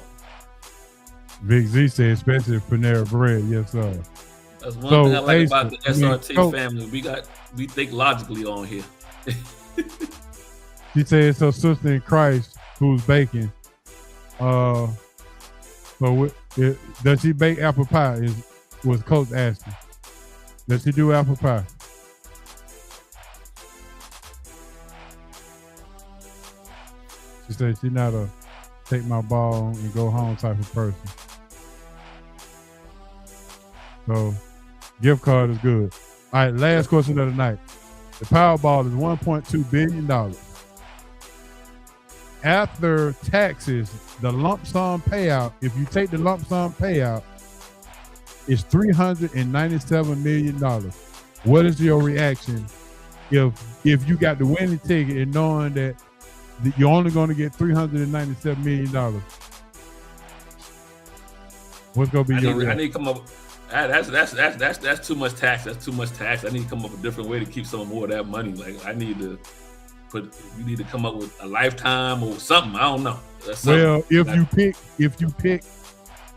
Big Z said, especially Panera Bread. Yes, sir. That's one thing I like about the SRT family. We think logically on here. She said, so sister in Christ who's baking. Does she bake apple pie? Was Coach asking. Does she do apple pie? She said she's not a take my ball and go home type of person. So gift card is good. All right, last question of the night. The Powerball is $1.2 billion. After taxes, the lump sum payout, if you take the lump sum payout, is $397 million. What is your reaction if you got the winning ticket and knowing that you're only going to get $397 million? What's going to be your reaction? I need to come up. That's too much tax. That's too much tax. I need to come up with a different way to keep some more of that money. Like you need to come up with a lifetime or something. I don't know. Well, if you pick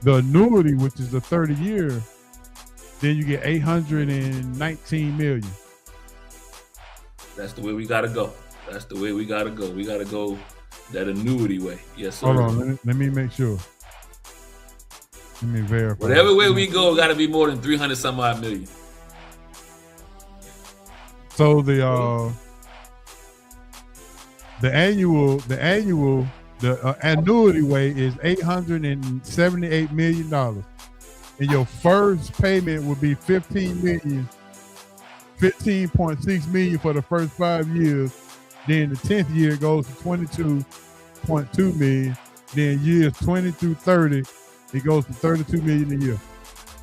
the annuity, which is a 30-year then you get 819 million. That's the way we gotta go. That's the way we gotta go. We gotta go that annuity way. Yes, sir. Hold on, let me make sure. Let me verify. Whatever way we go, gotta be more than 300 some odd million. So the annuity way is $878 million, and your first payment would be $15.6 million for the first 5 years. Then the 10th year goes to $22.2 million. Then years 20 through 30, it goes to $32 million a year.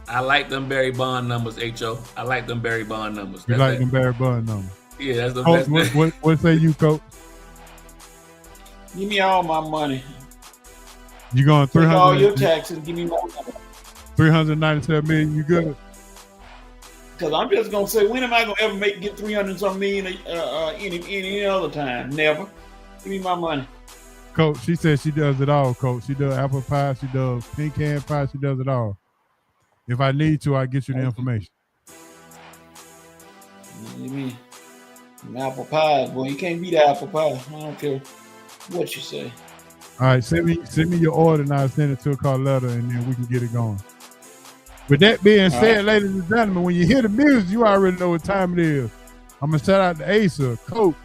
I like them Barry Bond numbers, H.O. I like them Barry Bond numbers. You like them Barry Bond numbers? Yeah, that's the Coach, best. what say you, Coach? Give me all my money. You going Take all your taxes. Give me my money. 397 million? You good? Because I'm just gonna say, when am I gonna ever get 300 some million any other time? Never. Give me my money. Coach, she said she does it all, Coach. She does apple pie, she does pecan pie, she does it all. If I need to, I get you the information. You mean apple pie? Boy, you can't beat apple pie. I don't care what you say. All right, send me your order and I'll send it to a call letter and then we can get it going. With that being said, ladies and gentlemen, when you hear the music, you already know what time it is. I'm gonna shout out to Asa, Coach,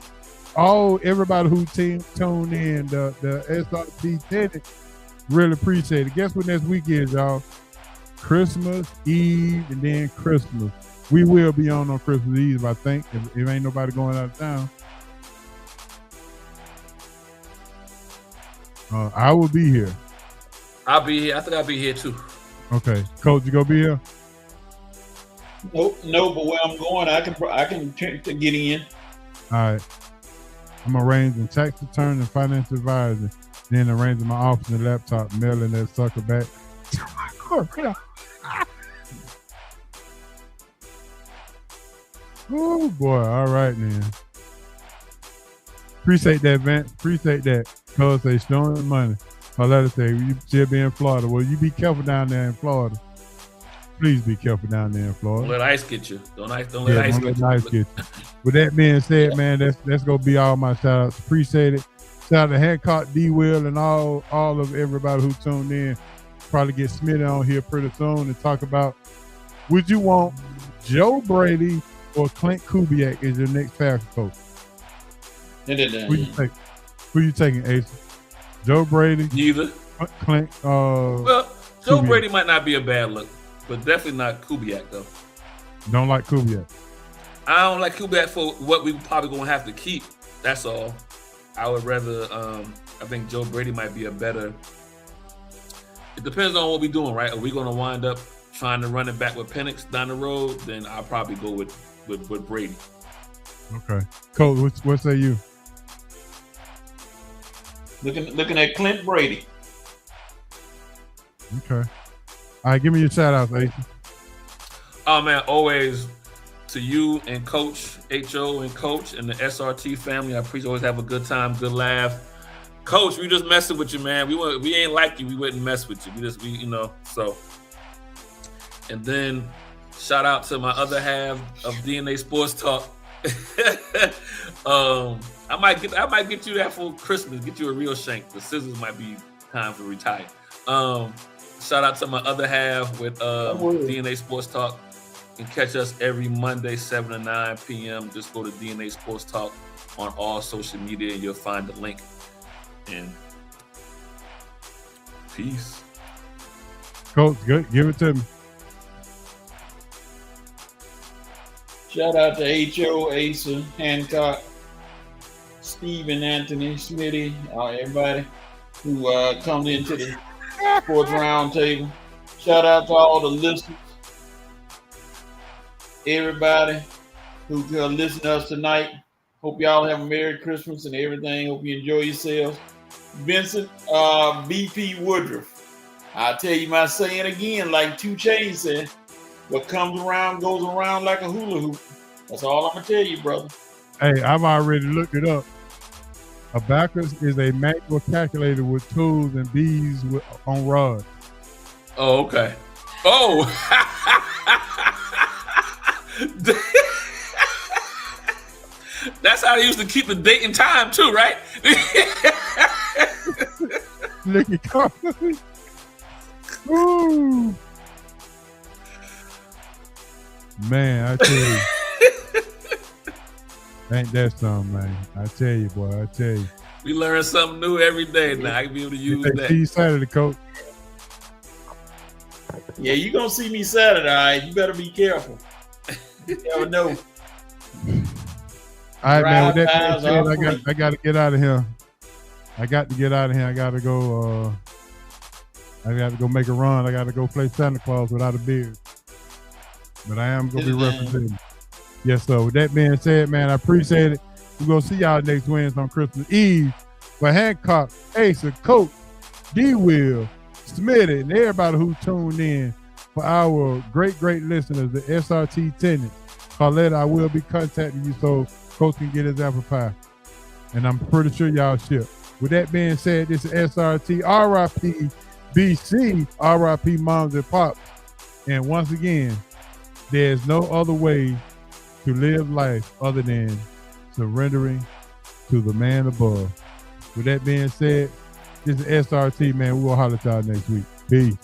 everybody who tuned in, the SRT tenant, really appreciate it. Guess what next week is, y'all? Christmas Eve and then Christmas. We will be on Christmas Eve, I think, if ain't nobody going out of town. I will be here. I'll be here. I think I'll be here too. Okay, Coach, you gonna be here? No, but where I'm going, I can check to get in. All right. I'm arranging tax return and financial advisor, then arranging my office and laptop, mailing that sucker back to my corporate. Oh boy! All right, man. Appreciate that, Vance. Appreciate that. Cause they showing money. I let her say, you still be in Florida. Well, you be careful down there in Florida. Please be careful down there in Florida. Don't let ice get you. Don't let ice get you. With that being said, man, that's gonna be all my shout outs. Appreciate it. Shout out to Hancock, D. Will, and all of everybody who tuned in. Probably get Smitty on here pretty soon and talk about, would you want Joe Brady or Clint Kubiak as your next Falcons coach? Who you taking, Ace? Joe Brady? Neither. Clint. Well, Joe Kubiak. Brady might not be a bad look, but definitely not Kubiak though. Don't like Kubiak. I don't like Kubiak for what we probably gonna have to keep. That's all. I would rather. I think Joe Brady might be a better. It depends on what we're doing, right? Are we gonna wind up trying to run it back with Penix down the road? Then I'll probably go with Brady. Okay, Coach, what say you? Looking at Clint Brady. Okay. All right, give me your shout outs, Ace. Oh man, always to you and Coach H.O. and Coach and the SRT family. I appreciate always have a good time, good laugh. Coach, we just messing with you, man. We ain't like you. We wouldn't mess with you. So. And then shout out to my other half of DNA Sports Talk. I might get you that for Christmas. Get you a real shank. The scissors might be time to retire. Shout out to my other half with DNA Sports Talk. You can catch us every Monday, 7 to 9 p.m. Just go to DNA Sports Talk on all social media and you'll find the link. And peace. Coach, good. Give it to me. Shout out to H.O., Asa, Hancock, Stephen, Anthony, Smitty, everybody who come into the Sports Roundtable. Shout out to all the listeners, everybody who listen to us tonight. Hope y'all have a Merry Christmas and everything. Hope you enjoy yourselves. Vincent B.P. Woodruff. I'll tell you my saying again, like 2 Chainz said, what comes around goes around like a hula hoop. That's all I'm going to tell you, brother. Hey, I've already looked it up. Abacus is a manual calculator with tools and bees on rods. Oh, okay. Oh. That's how they used to keep the date and time too, right? Look at Carly. Ooh. Man, I tell you. Ain't that something, man? I tell you, boy. I tell you. We learn something new every day now. I can be able to use that. See you Saturday, Coach. Yeah, you gonna see me Saturday, all right? You better be careful. You never know. All right, man. With that Drive-bys being are said, I got to get out of here. I got to get out of here. I got to go. I got to go make a run. I got to go play Santa Claus without a beard. But I am gonna be representing. Yes, sir. With that being said, man, I appreciate it. We're gonna see y'all next Wednesday on Christmas Eve. For Hancock, Asa, Coach, D-Will, Smitty, and everybody who tuned in for our great listeners, the SRT tenants. Carletta, I will be contacting you so Coach can get his apple pie. And I'm pretty sure y'all ship. With that being said, this is SRT, RIP BC, RIP Moms and Pops. And once again, there's no other way to live life other than surrendering to the man above. With that being said, this is SRT, man. We'll holler at y'all next week. Peace.